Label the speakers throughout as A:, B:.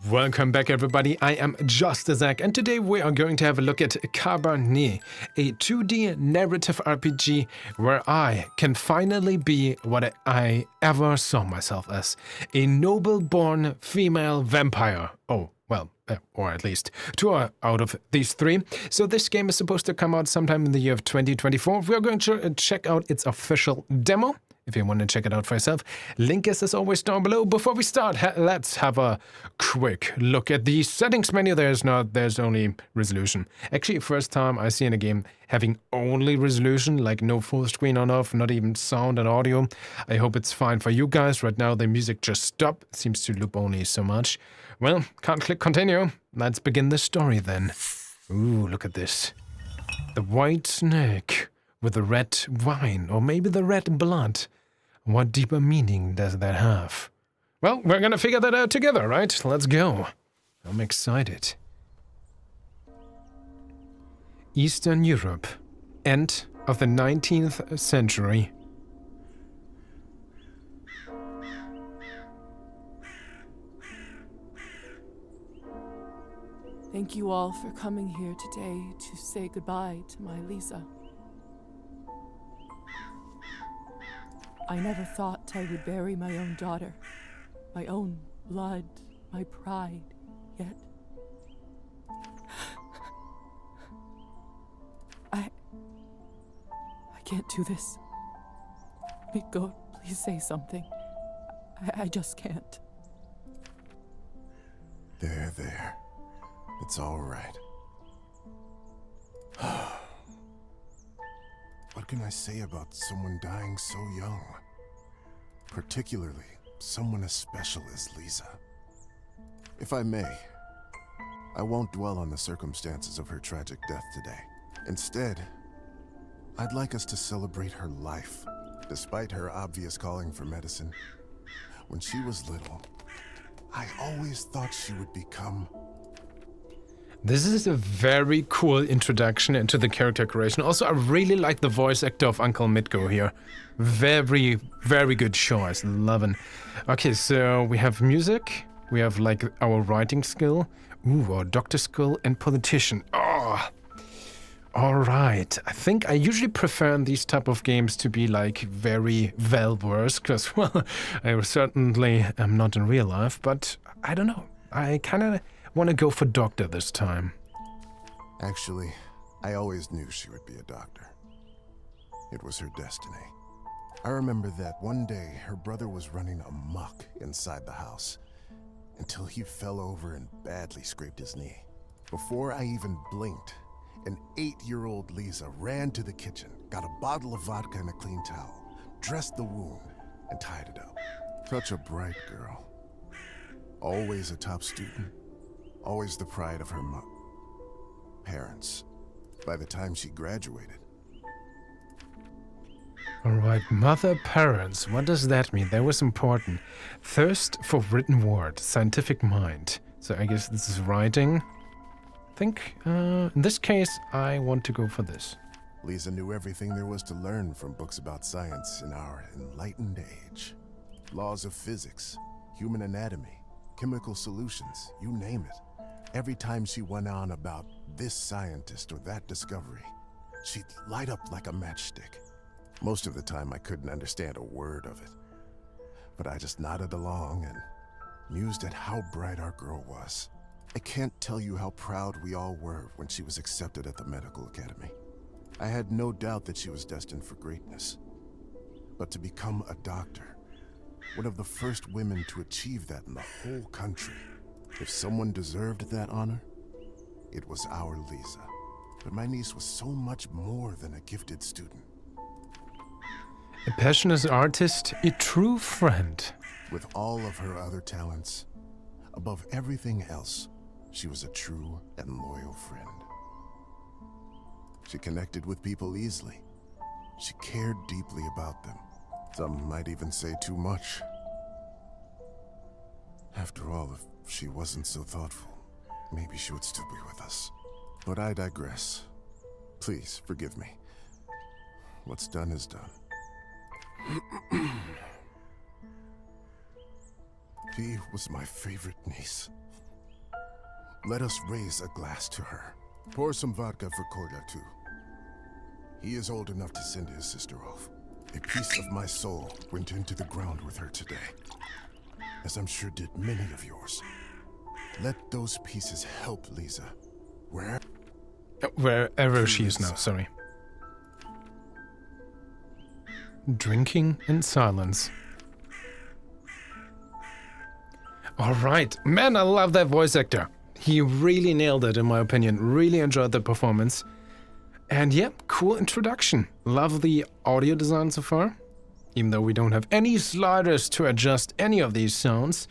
A: Welcome back, everybody. I am JustDaZack, and today we are going to have a look at Cabernet, a 2D narrative RPG where I can finally be what I ever saw myself as, a noble-born female vampire. Oh, well, or at least two out of these three. So this game is supposed to come out sometime in the year of 2024. We are going to check out its official demo. If you want to check it out for yourself, link is as always down below. Before we start, let's have a quick look at the settings menu. There's only resolution. Actually, first time I see in a game having only resolution, like no full screen on off, not even sound and audio. I hope it's fine for you guys. Right now the music just stopped. It seems to loop only so much. Well, can't click continue. Let's begin the story then. Ooh, look at this. The white snake with the red wine, or maybe the red blood. What deeper meaning does that have? Well, we're gonna figure that out together, right? Let's go. I'm excited. Eastern Europe, end of the 19th century.
B: Thank you all for coming here today to say goodbye to my Lisa. I never thought I would bury my own daughter, my own blood, my pride, yet I can't do this. Miko, please say something. I just can't.
C: There. It's all right. What can I say about someone dying so young? Particularly someone as special as Lisa. If I may, I won't dwell on the circumstances of her tragic death today. Instead, I'd like us to celebrate her life, despite her obvious calling for medicine. When she was little, I always thought she would become...
A: This is a very cool introduction into the character creation. Also, I really like the voice actor of Uncle Mitko here. Very, very good choice. Loving. Okay, so we have music. We have like our writing skill. Ooh, our doctor skill and politician. Oh, all right. I think I usually prefer in these type of games to be like very well-versed, because, well, I certainly am not in real life, but I don't know. I kind of want to go for doctor this time.
C: Actually, I always knew she would be a doctor. It was her destiny. I remember that one day her brother was running amok inside the house until he fell over and badly scraped his knee. Before I even blinked, an 8-year-old Lisa ran to the kitchen, got a bottle of vodka and a clean towel, dressed the wound, and tied it up. Such a bright girl. Always a top student. Always the pride of her parents. By the time she graduated.
A: Alright, mother, parents, what does that mean? That was important. Thirst for written word, scientific mind. So I guess this is writing. I think, in this case, I want to go for this.
C: Lisa knew everything there was to learn from books about science in our enlightened age. Laws of physics, human anatomy, chemical solutions, you name it. Every time she went on about this scientist or that discovery, she'd light up like a matchstick. Most of the time I couldn't understand a word of it, but I just nodded along and mused at how bright our girl was. I can't tell you how proud we all were when she was accepted at the medical academy. I had no doubt that she was destined for greatness, but to become a doctor, one of the first women to achieve that in the whole country. If someone deserved that honor, it was our Lisa. But my niece was so much more than a gifted student.
A: A passionate artist, a true friend.
C: With all of her other talents, above everything else, she was a true and loyal friend. She connected with people easily. She cared deeply about them. Some might even say too much. After all, if she wasn't so thoughtful, maybe she would still be with us. But I digress. Please, forgive me. What's done is done. She was my favorite niece. Let us raise a glass to her. Pour some vodka for Korda, too. He is old enough to send his sister off. A piece of my soul went into the ground with her today, as I'm sure did many of yours. Let those pieces help Lisa.
A: Wherever she is now, sorry. Drinking in silence. Alright. Man, I love that voice actor. He really nailed it, in my opinion. Really enjoyed the performance. And yeah, cool introduction. Love the audio design so far. Even though we don't have any sliders to adjust any of these sounds.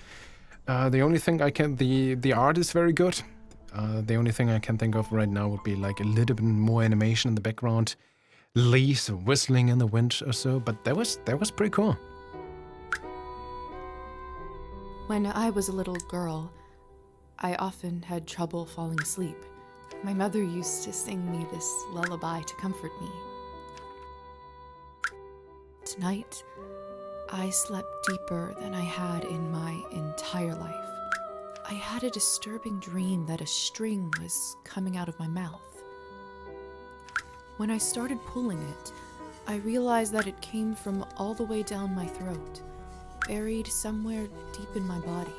A: The only thing the art is very good. The only thing I can think of right now would be like a little bit more animation in the background. Leaves whistling in the wind or so, but that was pretty cool.
B: When I was a little girl, I often had trouble falling asleep. My mother used to sing me this lullaby to comfort me. Tonight, I slept deeper than I had in my entire life. I had a disturbing dream that a string was coming out of my mouth. When I started pulling it, I realized that it came from all the way down my throat, buried somewhere deep in my body.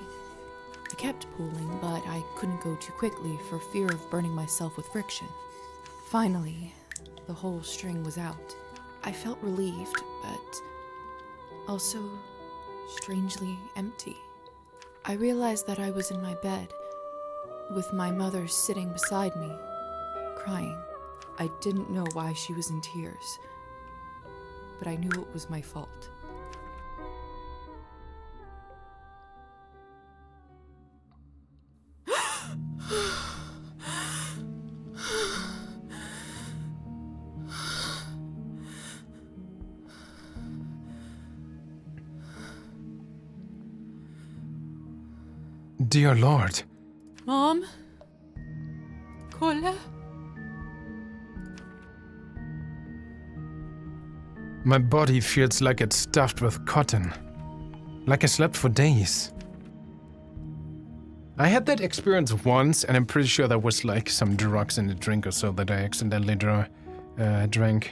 B: I kept pulling, but I couldn't go too quickly for fear of burning myself with friction. Finally, the whole string was out. I felt relieved, but also strangely empty. I realized that I was in my bed, with my mother sitting beside me, crying. I didn't know why she was in tears, but I knew it was my fault.
A: Dear Lord.
B: Mom? Kolla?
A: My body feels like it's stuffed with cotton. Like I slept for days. I had that experience once, and I'm pretty sure there was like some drugs in the drink or so that I accidentally drank.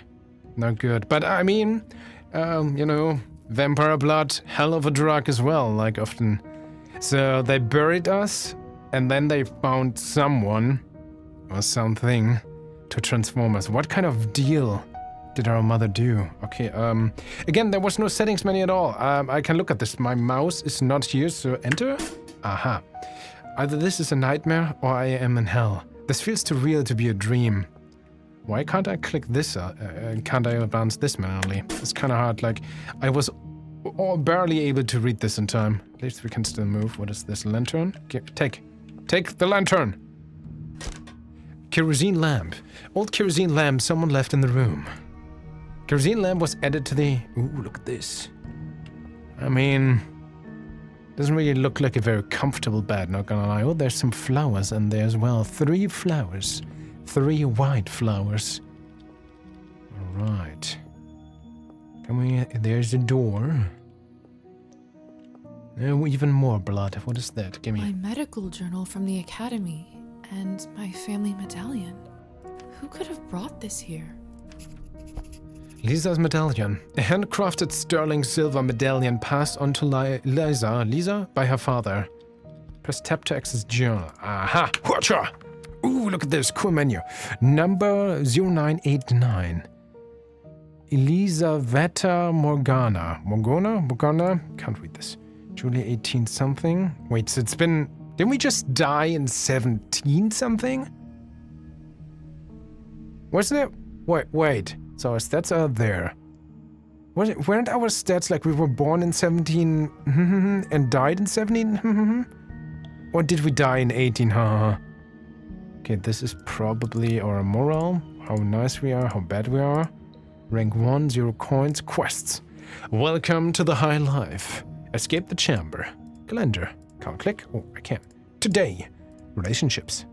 A: Not good. But I mean, you know, vampire blood, hell of a drug as well, like often. So they buried us, and then they found someone or something to transform us. What kind of deal did our mother do? Okay, again, there was no settings menu at all. I can look at this. My mouse is not here, so enter. Aha. Either this is a nightmare or I am in hell. This feels too real to be a dream. Why can't I click this? Can't I advance this manually? It's kind of hard. Like, I was barely able to read this in time. At least we can still move. What is this? Lantern? Take the lantern! Kerosene lamp. Old kerosene lamp someone left in the room. Kerosene lamp was added to the... Ooh, look at this. I mean... Doesn't really look like a very comfortable bed, not gonna lie. Oh, there's some flowers in there as well. 3 flowers. 3 white flowers. Alright. There's a door. Oh, even more blood. What is that? Give me.
B: My medical journal from the academy and my family medallion. Who could have brought this here?
A: Lisa's medallion. A handcrafted sterling silver medallion passed on to Lisa by her father. Press tab to access journal. Aha! Whatcha! Ooh, look at this. Cool menu. Number 0989. Elisaveta Morgana. Morgana? Can't read this. Julia 18 something. Wait, so it's been... Didn't we just die in 17 something? Wasn't it? Wait. So our stats are there. Weren't our stats like we were born in 17 and died in 17? Or did we die in 18? Okay, this is probably our morale. How nice we are, how bad we are. Rank 1, 0 coins, quests. Welcome to the high life. Escape the chamber. Calendar. Can't click. Oh, I can. Today. Relationships.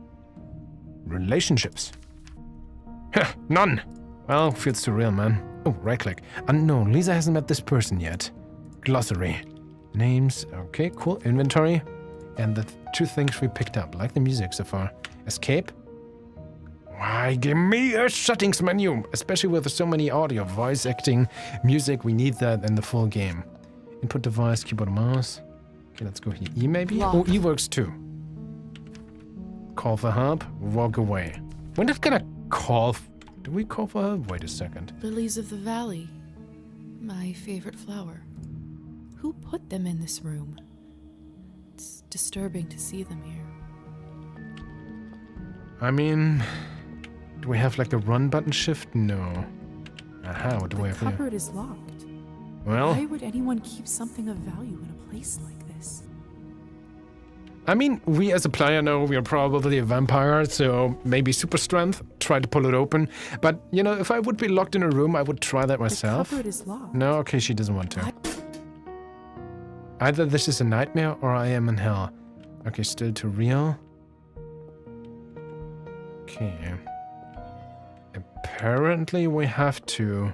A: Heh, none. Well, feels too real, man. Oh, right click. Unknown. Lisa hasn't met this person yet. Glossary. Names. Okay, cool. Inventory. and the two things we picked up. Like the music so far. Escape. Why, give me a settings menu, especially with so many audio, voice acting, music. We need that in the full game. Input device, keyboard, mouse. Okay, let's go here. E maybe?
B: Locked.
A: Oh, E works too. Call for help, walk away. We're not gonna call. Do we call for help? Wait a second.
B: Lilies of the valley. My favorite flower. Who put them in this room? It's disturbing to see them here.
A: I mean, do we have like a run button shift? No. Aha, what do we have
B: The
A: here?
B: cupboard is locked.
A: Well,
B: Why would anyone keep something of value in a place like this?
A: I mean, we as a player know we are probably a vampire, so maybe super strength, try to pull it open. But, you know, if I would be locked in a room, I would try that myself.
B: The cupboard is locked.
A: No, okay, she doesn't want to. Either this is a nightmare or I am in hell. Okay, still too real. Okay. Apparently we have to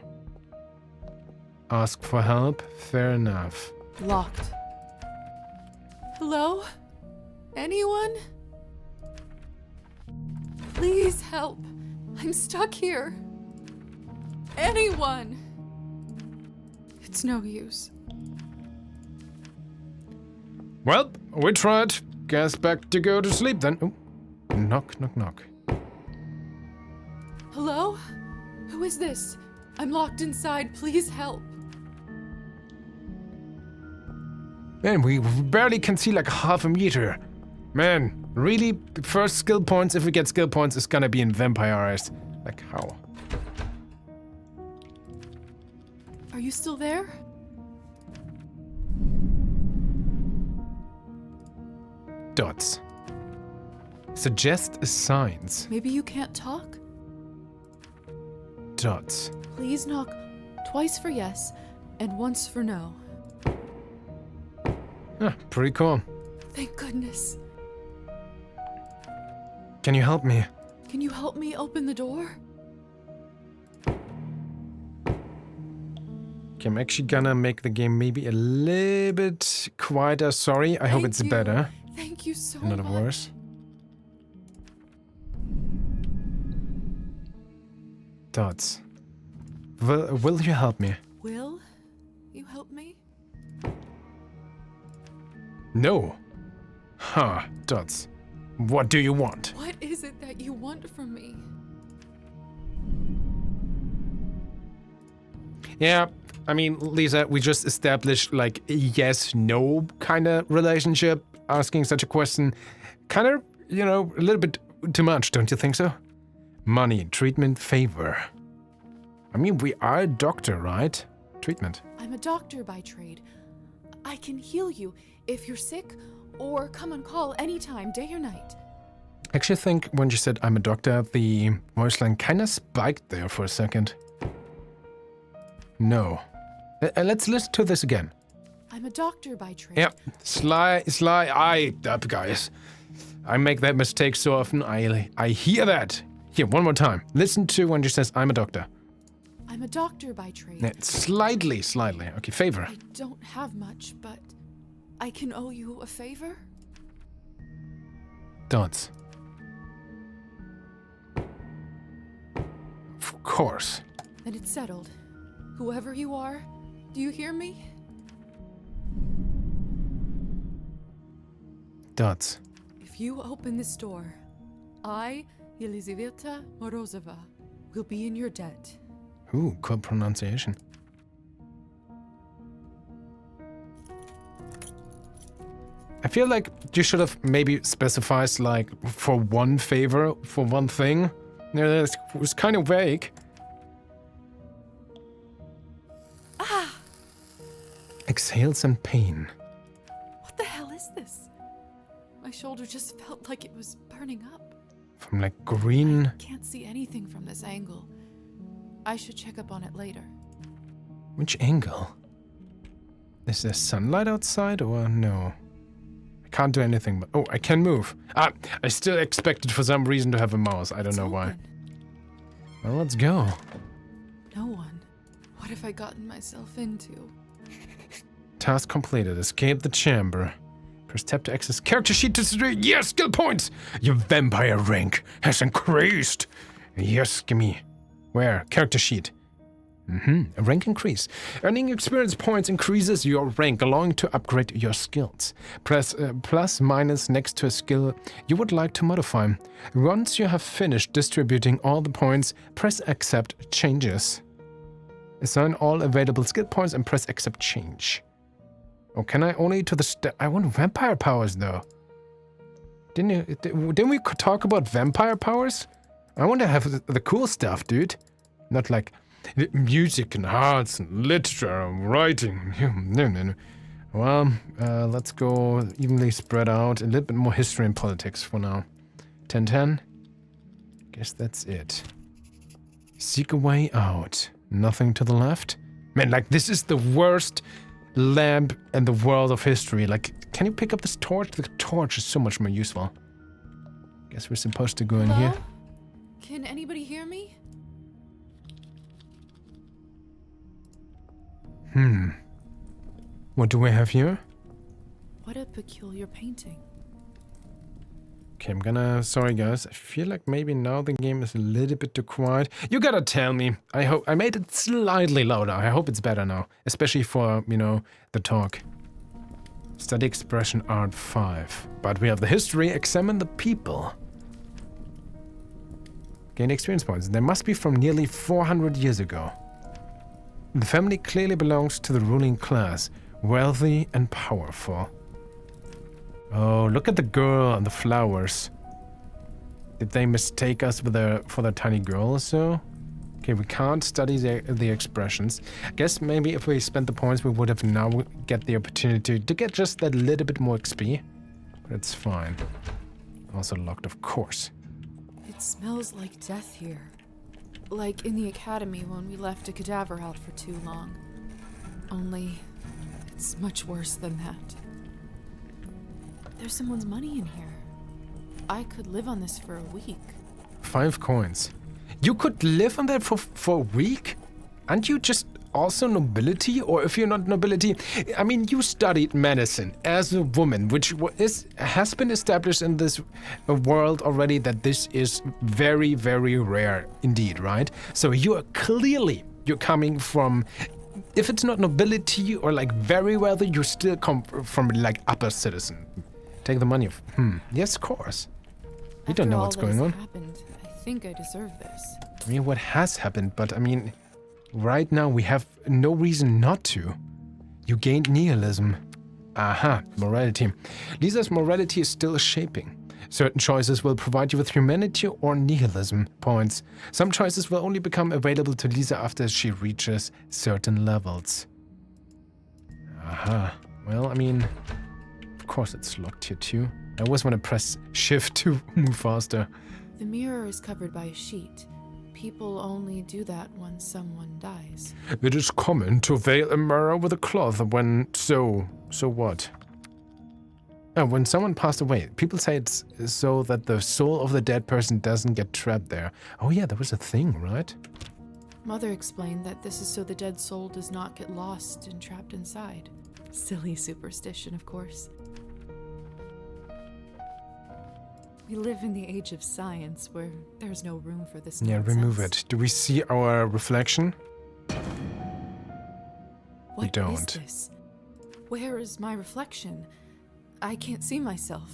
A: ask for help. Fair enough.
B: Locked. Hello? Anyone? Please help. I'm stuck here. Anyone? It's no use.
A: Well, we tried. Guess back to go to sleep then. Oh, knock, knock, knock.
B: Hello? Who is this? I'm locked inside. Please help.
A: Man, we barely can see like half a meter. Man, really? First skill points, if we get skill points, is gonna be in vampires. Like how?
B: Are you still there?
A: Dots. Suggest signs.
B: Maybe you can't talk?
A: Dots.
B: Please knock twice for yes and once for no.
A: Ah, pretty cool.
B: Thank goodness.
A: Can you help me?
B: Can you help me open the door?
A: Okay, I'm actually gonna make the game maybe a little bit quieter. Sorry, I hope
B: Thank
A: it's
B: you.
A: better.
B: Thank you so
A: Not
B: much.
A: worse. Dots. Will you help me?
B: Will you help me?
A: No. Huh, Dots. What do you want?
B: What is it that you want from me?
A: Yeah, I mean, Lisa, we just established like a yes-no kind of relationship. Asking such a question, kind of, you know, a little bit too much, don't you think so? Money, treatment, favor. I mean, we are a doctor, right? Treatment.
B: I'm a doctor by trade. I can heal you if you're sick or come on call anytime, day or night.
A: I actually think when you said I'm a doctor, the voice line kind of spiked there for a second. No. Let's listen to this again.
B: I'm a doctor by trade.
A: Yep. Sly, up, guys. I make that mistake so often. I hear that. Here, one more time. Listen to when she says, I'm a doctor.
B: I'm a doctor by trade.
A: Yeah, slightly. Okay, favor.
B: I don't have much, but I can owe you a favor?
A: Dots. Of course.
B: Then it's settled. Whoever you are, do you hear me?
A: Dots.
B: If you open this door, I, Elizaveta Morozova, will be in your debt.
A: Ooh, cool pronunciation. I feel like you should have maybe specified like for one favor, for one thing. Yeah, it was kind of vague.
B: Ah!
A: Exhale some pain.
B: What the hell is this? My shoulder just felt like it was burning up.
A: From like green.
B: Can't see anything from this angle. I should check up on it later.
A: Which angle? Is there sunlight outside or no? I can't do anything but... Oh, I can move. Ah, I still expected for some reason to have a mouse. I don't know why. Well, let's go.
B: No one. What have I gotten myself into?
A: Task completed. Escape the chamber. Press tab to access character sheet to see. Yes, skill points! Your vampire rank has increased. Yes, gimme. Where? Character sheet. A rank increase. Earning experience points increases your rank, allowing to upgrade your skills. Press plus minus next to a skill you would like to modify. Once you have finished distributing all the points, press accept changes. Assign all available skill points and press accept change. Oh, can I only to the I want vampire powers though. Didn't we talk about vampire powers? I want to have the cool stuff, dude. Not like music and arts and literature and writing. No. Well, let's go evenly spread out. A little bit more history and politics for now. 10-10. Guess that's it. Seek a way out. Nothing to the left. Man, like, this is the worst lamp in the world of history. Like, can you pick up this torch? The torch is so much more useful. Guess we're supposed to go in here.
B: Can anybody hear me?
A: What do we have here?
B: What a peculiar painting.
A: Okay, I'm gonna... Sorry, guys. I feel like maybe now the game is a little bit too quiet. You gotta tell me. I hope... I made it slightly louder. I hope it's better now. Especially for, you know, the talk. Study expression art 5. But we have the history. Examine the people. Gain experience points. They must be from nearly 400 years ago. The family clearly belongs to the ruling class, wealthy and powerful. Oh, look at the girl and the flowers. Did they mistake us for their tiny girl or so? Okay, we can't study the expressions. I guess maybe if we spent the points, we would have now get the opportunity to get just that little bit more XP. But it's fine. Also locked, of course.
B: It smells like death here. Like in the academy when we left a cadaver out for too long. Only, it's much worse than that. There's someone's money in here. I could live on this for a week.
A: 5 coins. You could live on that for a week? Aren't you just also nobility? Or if you're not nobility, I mean, you studied medicine as a woman, which has been established in this world already that this is very, very rare indeed, right? So you're coming from, if it's not nobility or like very wealthy, you still come from like upper citizen. Take the money. Yes, of course. You don't know what's going on.
B: Happened, I think I deserve this.
A: I mean, what has happened, but I mean, right now we have no reason not to. You gained nihilism. Aha, morality. Lisa's morality is still shaping. Certain choices will provide you with humanity or nihilism points. Some choices will only become available to Lisa after she reaches certain levels. Aha. Well, I mean, of course it's locked here too. I always want to press shift to move faster.
B: The mirror is covered by a sheet. People only do that when someone dies.
A: It is common to veil a mirror with a cloth when... So what? Oh, when someone passed away, people say it's so that the soul of the dead person doesn't get trapped there. Oh yeah, that was a thing, right?
B: Mother explained that this is so the dead soul does not get lost and trapped inside. Silly superstition, of course. We live in the age of science where there's no room for this nonsense.
A: Yeah, remove it. Do we see our reflection? We don't.
B: What is this? Where is my reflection? I can't see myself.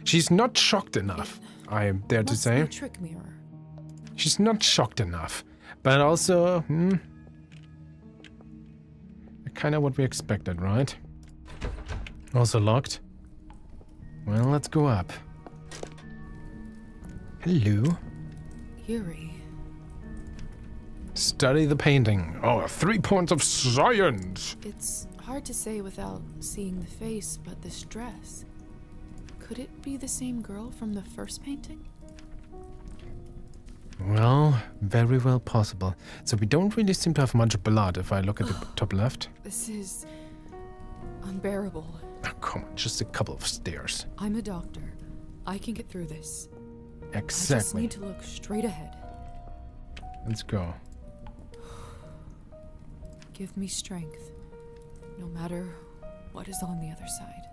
A: She's not shocked enough, I dare to say.
B: What's the trick mirror?
A: She's not shocked enough. But also, kind of what we expected, right? Also locked. Well, let's go up. Hello.
B: Eerie.
A: Study the painting. Oh, 3 points of science.
B: It's hard to say without seeing the face, but this dress. Could it be the same girl from the first painting?
A: Well, very well possible. So we don't really seem to have much blood if I look at the top left.
B: This is unbearable.
A: Oh, come on, just a couple of stairs.
B: I'm a doctor. I can get through this.
A: Exactly.
B: I just need to look straight ahead.
A: Let's go.
B: Give me strength, no matter what is on the other side.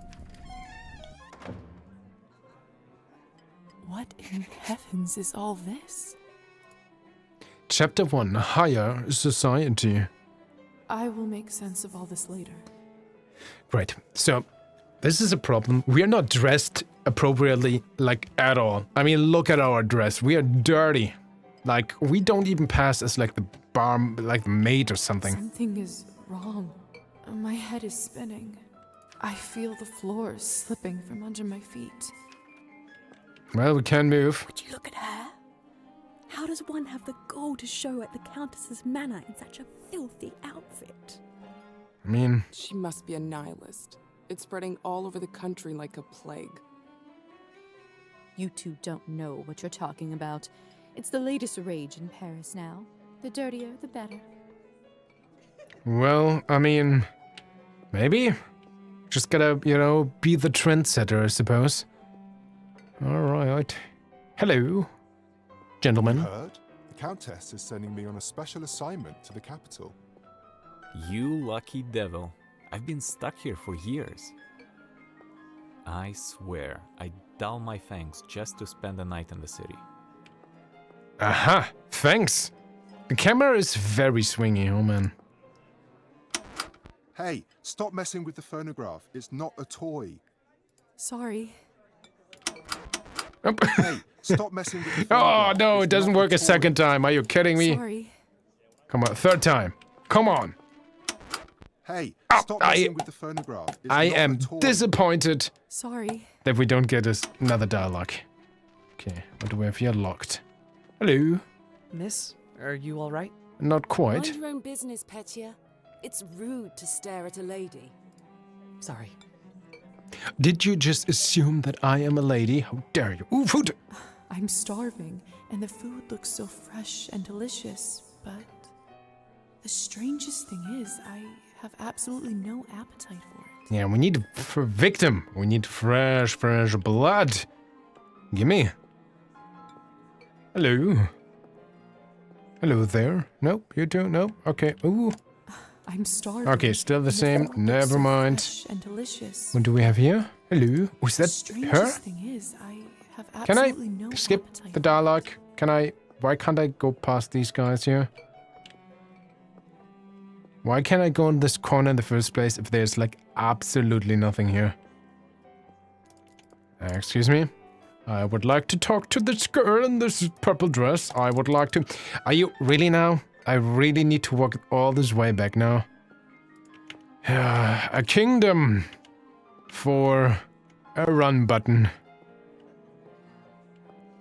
B: What in heavens is all this?
A: Chapter 1, Higher Society.
B: I will make sense of all this later.
A: Right, so this is a problem. We are not dressed appropriately, like, at all. I mean, look at our dress. We are dirty. Like, we don't even pass as, like, the bar, like, the maid or something.
B: Something is wrong. My head is spinning. I feel the floor slipping from under my feet.
A: Well, we can move.
D: Would you look at her? How does one have the gall to show at the Countess's manor in such a filthy outfit?
A: I mean...
E: She must be a nihilist. It's spreading all over the country like a plague.
F: You two don't know what you're talking about. It's the latest rage in Paris now. The dirtier, the better.
A: Well, I mean... Maybe? Just gotta, you know, be the trendsetter, I suppose. Alright. Hello, gentlemen.
G: Heard? The Countess is sending me on a special assignment to the capital.
H: You lucky devil. I've been stuck here for years. I swear, I dull my fangs just to spend the night in the city.
A: Aha! Thanks! The camera is very swingy, oh man.
G: Hey, stop messing with the phonograph. It's not a toy.
B: Sorry.
A: Oh,
G: Hey, stop messing with the phonograph.
A: no, it
G: It's
A: doesn't
G: not a
A: work a
G: toy.
A: second time. Are you kidding me?
B: Sorry.
A: Come on, third time. Come on.
G: Hey,
A: Oh,
G: stop messing with the phonograph. It's
A: I
G: not
A: am
G: a toy.
A: disappointed
B: Sorry.
A: that we don't get another dialogue. Okay, what do we have here? Locked. Hello.
I: Miss, are you all right?
A: Not quite.
J: Mind your own business, Petia. It's rude to stare at a lady.
I: Sorry.
A: Did you just assume that I am a lady? How dare you? Ooh, food!
B: I'm starving, and the food looks so fresh and delicious, but the strangest thing is I have absolutely no appetite for it.
A: Yeah, we need for victim. We need fresh blood. Gimme. Hello. Hello there. Nope, you too. Nope. Okay. Ooh.
B: I'm starving.
A: Okay, still the
B: and
A: same.
B: food looks
A: Never
B: so
A: mind.
B: fresh and delicious.
A: What do we have here? Hello. Was
B: The
A: that
B: strangest
A: her?
B: thing is I have
A: Can I
B: absolutely no
A: skip
B: appetite
A: the
B: for it.
A: dialogue? Can I? Why can't I go past these guys here? Why can't I go in this corner in the first place if there's like absolutely nothing here? Excuse me? I would like to talk to this girl in this purple dress. I would like to... Are you really now? I really need to walk all this way back now. A kingdom for a run button.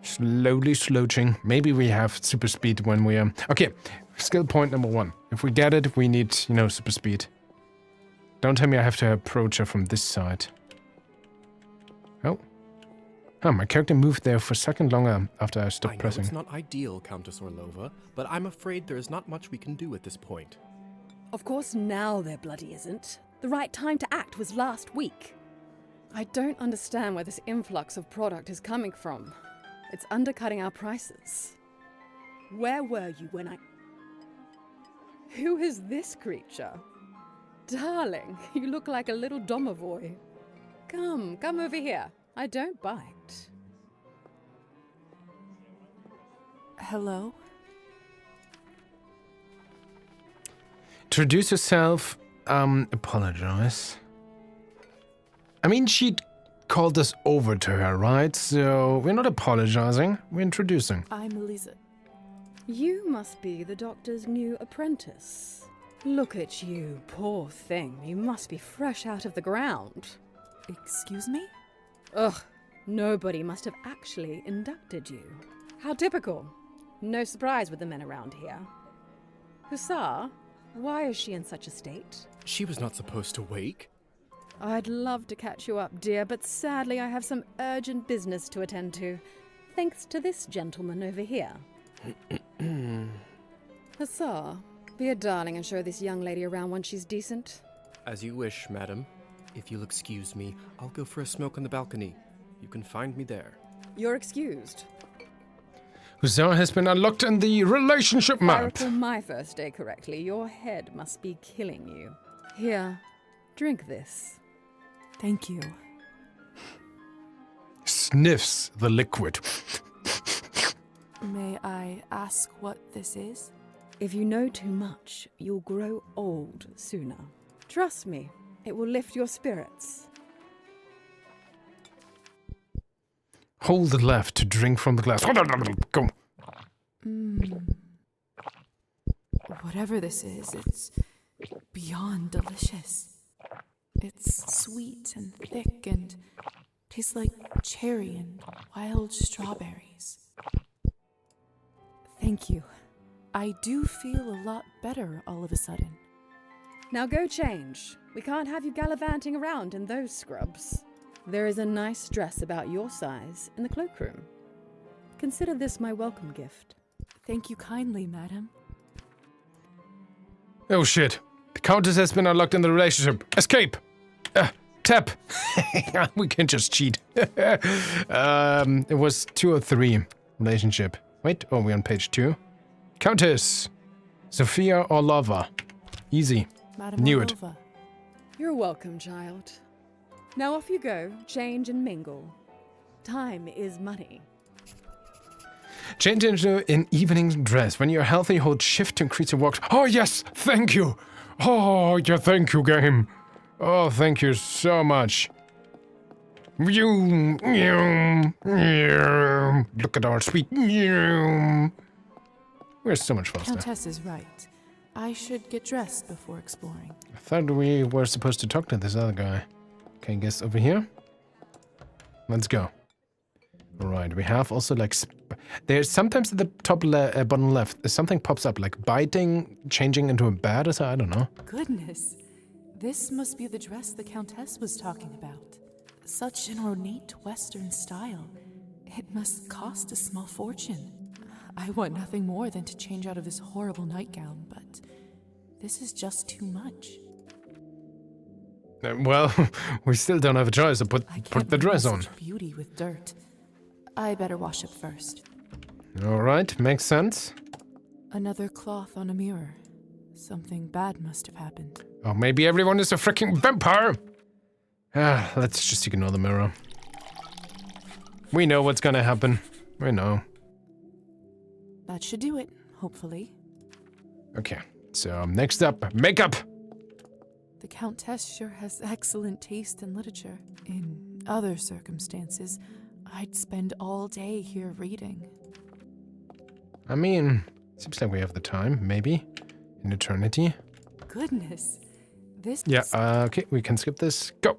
A: Slowly slouching. Maybe we have super speed when we are... Okay, skill point number 1. If we get it, we need, you know, super speed. Don't tell me I have to approach her from this side. Oh. Oh, my character moved there for a second longer after I stopped
I: I know
A: pressing.
I: it's not ideal, Countess Orlova, but I'm afraid there is not much we can do at this point.
D: Of course now there bloody isn't. The right time to act was last week.
K: I don't understand where this influx of product is coming from. It's undercutting our prices.
D: Where were you when I...
K: Who is this creature? Darling, you look like a little domovoy. Come over here. I don't bite.
B: Hello?
A: Introduce yourself. Apologize. I mean, she called us over to her, right? So we're not apologizing. We're introducing.
B: I'm Elisa.
K: You must be the doctor's new apprentice. Look at you, poor thing. You must be fresh out of the ground.
B: Excuse me?
K: Ugh, nobody must have actually inducted you. How typical. No surprise with the men around here. Hussar, why is she in such a state?
I: She was not supposed to wake.
K: I'd love to catch you up, dear, but sadly I have some urgent business to attend to, thanks to this gentleman over here. Hussar, be a darling and show this young lady around when she's decent.
I: As you wish, madam. If you'll excuse me, I'll go for a smoke on the balcony. You can find me there.
K: You're excused.
A: Hussar has been unlocked in the relationship
K: If I
A: map.
K: recall my first day correctly, your head must be killing you. Here, drink this.
B: Thank you.
A: Sniffs the liquid.
B: May I ask what this is?
K: If you know too much, you'll grow old sooner. Trust me, it will lift your spirits.
A: Hold left to drink from the glass. Go.
B: Whatever this is, it's beyond delicious. It's sweet and thick and tastes like cherry and wild strawberries.
K: Thank you.
B: I do feel a lot better all of a sudden.
K: Now go change. We can't have you gallivanting around in those scrubs. There is a nice dress about your size in the cloakroom. Consider this my welcome gift.
B: Thank you kindly, madam.
A: Oh shit. The Countess has been unlocked in the relationship. Escape! Tap! We can just cheat. It was 2 or 3 relationship. Wait, oh, we're on page 2. Countess! Sophia Orlova. Easy.
B: Madam
A: Knew it.
B: Orlova.
K: You're welcome, child. Now off you go, change and mingle. Time is money.
A: Change into an evening dress. When you're healthy, hold shift to increase your walk. Oh yes! Thank you! Oh, yeah, thank you, game. Oh, thank you so much. Look at our sweet. We're so much faster.
B: Countess is right. I should get dressed before exploring.
A: I thought we were supposed to talk to this other guy. Okay, I guess over here. Let's go. Alright, we have also like... There's sometimes at the top bottom left, something pops up, like biting, changing into a bat or so, I don't know.
B: Goodness. This must be the dress the Countess was talking about. Such an ornate Western style. It must cost a small fortune. I want nothing more than to change out of this horrible nightgown, but this is just too much.
A: Well, we still don't have a choice to put the dress on.
B: Such beauty with dirt. I better wash up first.
A: Alright, makes sense.
B: Another cloth on a mirror. Something bad must have happened.
A: Oh, maybe everyone is a freaking vampire! Let's just ignore the mirror. We know what's gonna happen. We know.
B: That should do it, hopefully.
A: Okay, so next up, makeup!
B: The Countess sure has excellent taste in literature. In other circumstances, I'd spend all day here reading.
A: I mean, seems like we have the time, maybe. In eternity.
B: Goodness. This...
A: Yeah, okay, we can skip this. Go!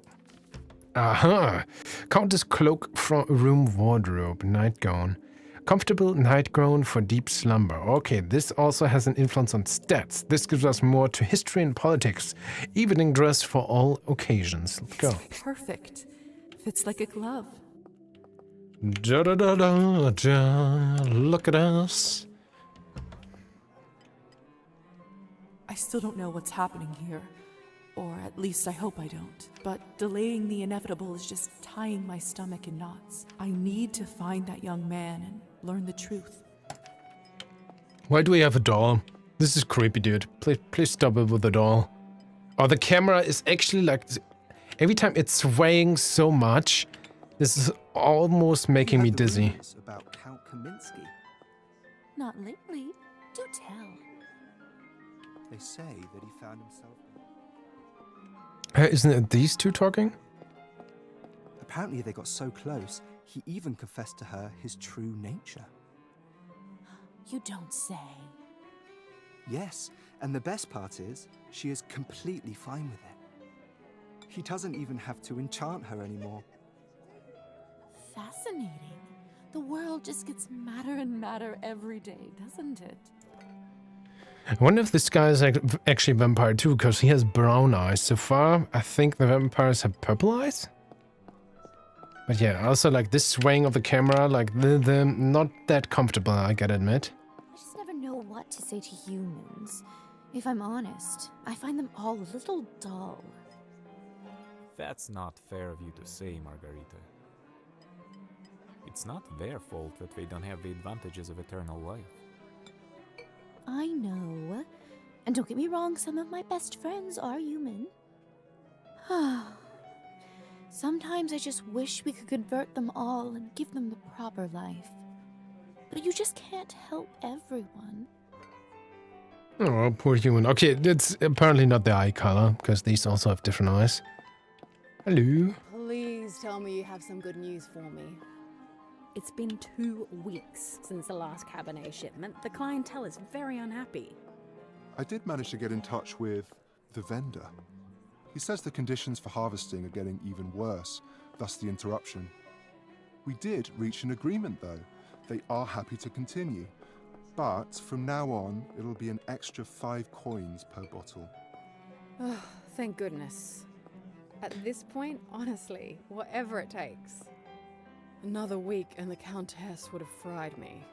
A: Aha! Countess cloak from room wardrobe, nightgown. Comfortable nightgown for deep slumber. Okay, this also has an influence on stats. This gives us more to history and politics. Evening dress for all occasions. Let's go.
B: Perfect. Fits like a glove.
A: Da da da da da. Look at us.
B: I still don't know what's happening here. Or at least I hope I don't. But delaying the inevitable is just tying my stomach in knots. I need to find that young man and learn the truth.
A: Why do we have a doll? This is creepy, dude. Please stop it with the doll. Oh, the camera is actually like... Every time it's swaying so much, this is almost making me dizzy.
L: About Count Kaminsky.
J: Not lately. Do tell.
L: They say that he found himself...
A: Isn't it these two talking?
L: Apparently they got so close, he even confessed to her his true nature.
J: You don't say.
L: Yes, and the best part is, she is completely fine with it. He doesn't even have to enchant her anymore.
J: Fascinating. The world just gets madder and madder every day, doesn't it?
A: I wonder if this guy is actually a vampire too, because he has brown eyes. So far, I think the vampires have purple eyes. But yeah, also like this swaying of the camera, like the not that comfortable, I gotta admit.
J: I just never know what to say to humans. If I'm honest, I find them all a little dull.
H: That's not fair of you to say, Margarita. It's not their fault that they don't have the advantages of eternal life.
J: I know. And don't get me wrong, some of my best friends are human. Sometimes I just wish we could convert them all and give them the proper life. But you just can't help everyone.
A: Oh, poor human. Okay, it's apparently not the eye color, because these also have different eyes. Hello.
K: Please tell me you have some good news for me. It's been 2 weeks since the last Cabernet shipment. The clientele is very unhappy.
G: I did manage to get in touch with the vendor. He says the conditions for harvesting are getting even worse, thus the interruption. We did reach an agreement though. They are happy to continue. But from now on, it'll be an extra 5 coins per bottle.
K: Oh, thank goodness. At this point, honestly, whatever it takes. Another week and the Countess would have fried me.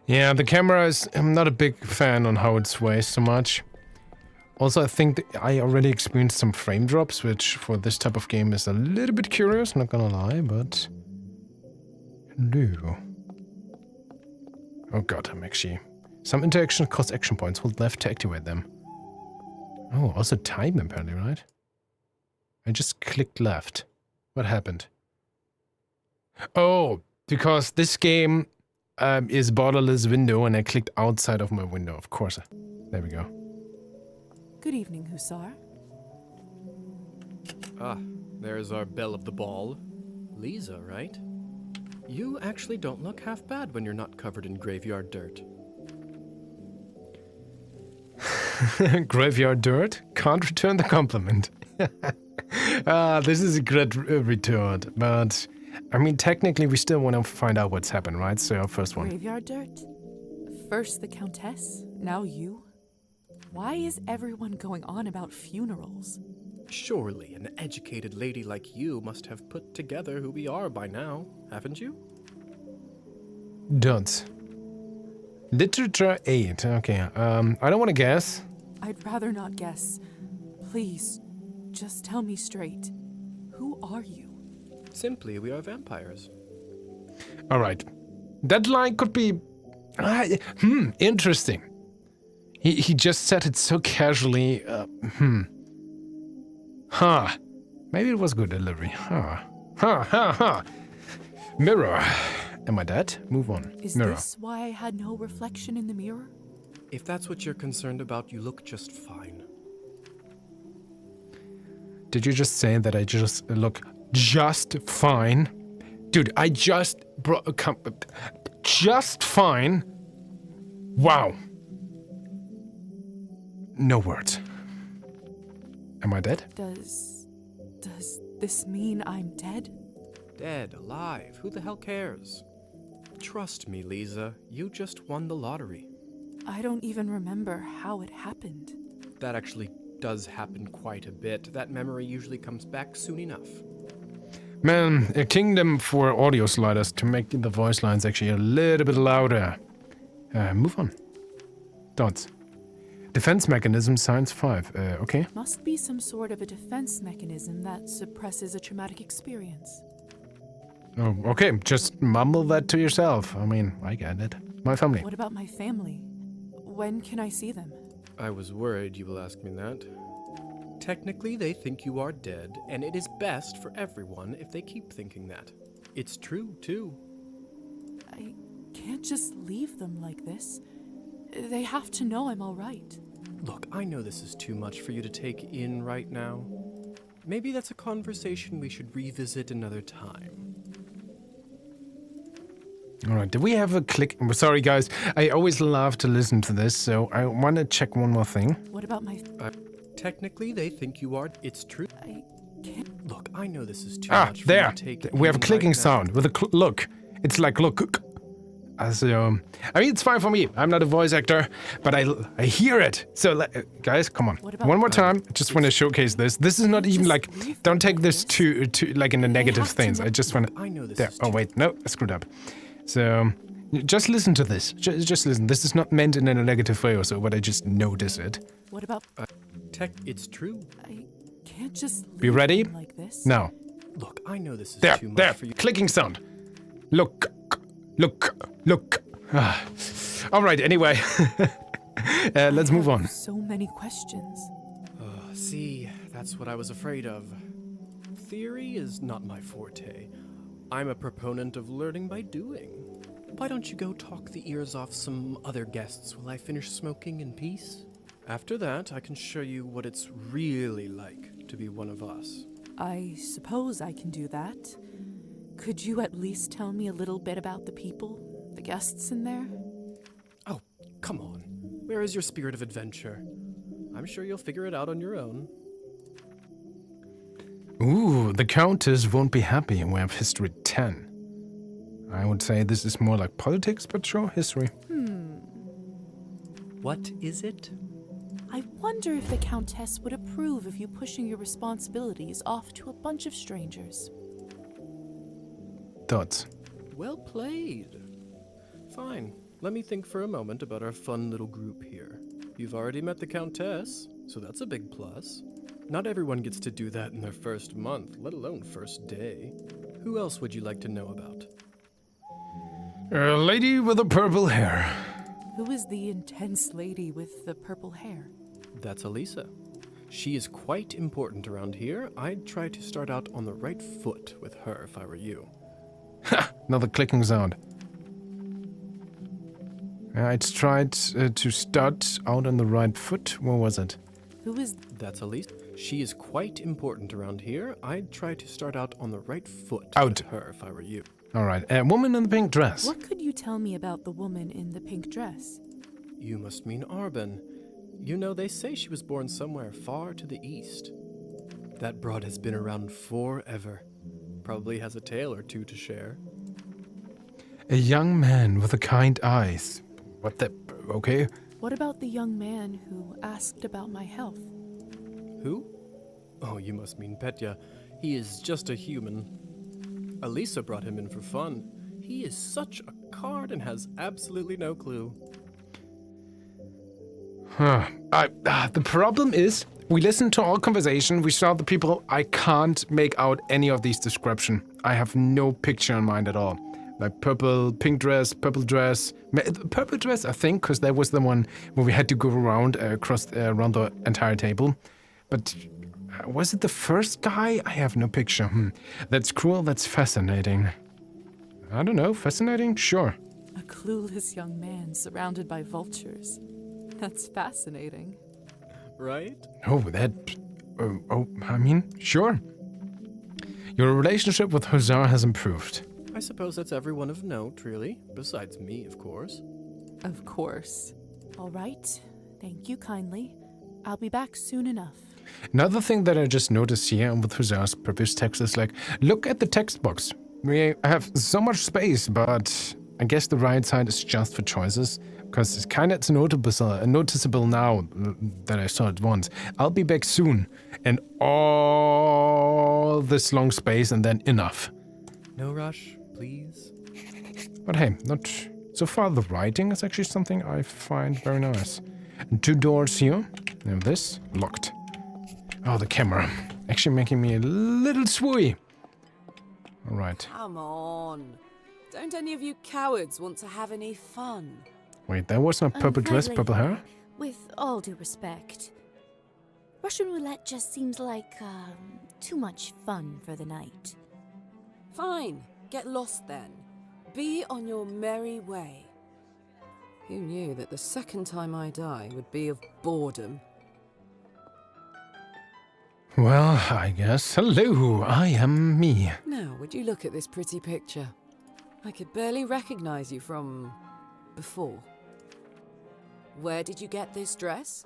A: Yeah, the camera is... I'm not a big fan on how it sways so much. Also, I think I already experienced some frame drops, which for this type of game is a little bit curious, not gonna lie, but... Hello. Oh god, I'm actually... Some interactions cost action points. Hold left to activate them. Oh, also time apparently, right? I just clicked left. What happened? Oh, because this game is borderless window and I clicked outside of my window, of course. There we go.
B: Good evening, Hussar.
I: Ah, there's our belle of the ball. Lisa, right? You actually don't look half bad when you're not covered in graveyard dirt.
A: Graveyard dirt? Can't return the compliment. This is a great return, but... I mean, technically, we still want to find out what's happened, right? So, first one.
B: Graveyard dirt? First the Countess, now you? Why is everyone going on about funerals?
I: Surely an educated lady like you must have put together who we are by now, haven't you?
A: Don't. Literature 8, okay. I don't want to guess.
B: I'd rather not guess. Please, just tell me straight. Who are you?
I: Simply, we are vampires.
A: Alright. That line could be... interesting. He just said it so casually. Maybe it was good delivery. Mirror. Am I dead? Move on.
B: Is
A: Mirror.
B: this why I had no reflection in the mirror?
I: If that's what you're concerned about, you look just fine.
A: Did you just say that I just look just fine? Dude, I just just fine? Wow. No words. Am I dead?
B: Does this mean I'm dead?
I: Dead, alive, who the hell cares? Trust me, Lisa, you just won the lottery.
B: I don't even remember how it happened.
I: That actually does happen quite a bit. That memory usually comes back soon enough.
A: Man, a kingdom for audio sliders to make the voice lines actually a little bit louder. Move on. Dots. Defense mechanism, science 5. Okay.
B: Must be some sort of a defense mechanism that suppresses a traumatic experience.
A: Oh, okay. Just mumble that to yourself. I mean, I get it. My family.
B: What about my family? When can I see them?
I: I was worried you will ask me that. Technically, they think you are dead, and it is best for everyone if they keep thinking that. It's true, too.
B: I can't just leave them like this. They have to know I'm all right.
I: Look, I know this is too much for you to take in right now. Maybe that's a conversation we should revisit another time.
A: Alright, do we have a click? Sorry, guys. I always love to listen to this, so I want to check one more thing.
B: What about my...
I: Technically, they think you are... It's true.
B: I can't...
I: Look, I know this is too much for
A: there.
I: you to take in.
A: We have a clicking
I: right
A: sound with a look. It's like, look. So, I mean, it's fine for me. I'm not a voice actor, but I hear it. So, guys, come on. One more time. I just want to showcase this. This is not even like, don't take this to like in the negative things. I just want to...
I: I know this
A: There.
I: is
A: Oh, wait. No, I screwed up. So, just listen to this. Just listen. This is not meant in a negative way or so, but I just notice it.
B: What about...
I: It's true.
B: I can't just leave
A: Be ready?
B: them like this.
A: Now.
I: Look, I know this is
A: There.
I: too much for you.
A: Clicking sound. Look. All right, anyway. Let's move on.
B: So many questions.
I: See, that's what I was afraid of. Theory is not my forte. I'm a proponent of learning by doing. why don't you go talk the ears off some other guests while I finish smoking in peace? After that, I can show you what it's really like to be one of us.
B: I suppose I can do that. Could you at least tell me a little bit about the people, the guests in there?
I: Oh, come on. Where is your spirit of adventure? I'm sure you'll figure it out on your own.
A: Ooh, the Countess won't be happy. We have history 10. I would say this is more like politics, but sure, history.
I: What is it?
B: I wonder if the Countess would approve of you pushing your responsibilities off to a bunch of strangers.
A: Thoughts?
I: Well played. Fine. Let me think for a moment about our fun little group here. You've already met the Countess, so that's a big plus. Not everyone gets to do that in their first month, let alone first day. Who else would you like to know about?
A: A lady with the purple hair.
B: Who is the intense lady with the purple hair?
I: That's Elisa. She is quite important around here. I'd try to start out on the right foot with her if I were you.
A: Ha! Another clicking sound. I'd tried to start out on the right foot. What was it?
B: Who is...
I: That's Elise. She is quite important around here. I'd try to start out on the right foot
A: Out.
I: with her if I were you.
A: All right. A woman in the pink dress.
B: What could you tell me about the woman in the pink dress?
I: You must mean Arbon. You know, they say she was born somewhere far to the east. That broad has been around forever. Probably has a tale or two to share.
A: A young man with the kind eyes. What the... Okay.
B: What about the young man who asked about my health?
I: Who? Oh, you must mean Petya. He is just a human. Elisa brought him in for fun. He is such a card and has absolutely no clue.
A: Huh. The problem is, we listened to all conversation, we saw the people, I can't make out any of these description. I have no picture in mind at all. Like purple, pink dress, purple dress. Purple dress, I think, because that was the one where we had to go around, around the entire table. But was it the first guy? I have no picture. That's cruel, that's fascinating. I don't know, fascinating? Sure.
B: A clueless young man surrounded by vultures. That's fascinating.
I: Right?
A: Oh, that... I mean, sure. Your relationship with Hussar has improved.
I: I suppose that's everyone of note, really. Besides me, of course.
B: Of course. All right. Thank you kindly. I'll be back soon enough.
A: Another thing that I just noticed here with Hussar's previous text is like, look at the text box. We have so much space, but I guess the right side is just for choices. Because it's noticeable now that I saw it once. I'll be back soon. And all this long space and then enough.
I: No rush, please.
A: But hey, not so far the writing is actually something I find very nice. And 2 doors here. Now this, locked. Oh, the camera. Actually making me a little swooey. Alright.
M: Come on. Don't any of you cowards want to have any fun?
A: Wait, that was not purple dress, purple hair?
J: With all due respect, Russian roulette just seems like, too much fun for the night.
M: Fine, get lost then. Be on your merry way. Who knew that the second time I die would be of boredom?
A: Well, I guess. Hello, I am me.
M: Now, would you look at this pretty picture? I could barely recognize you from... before. Where did you get this dress?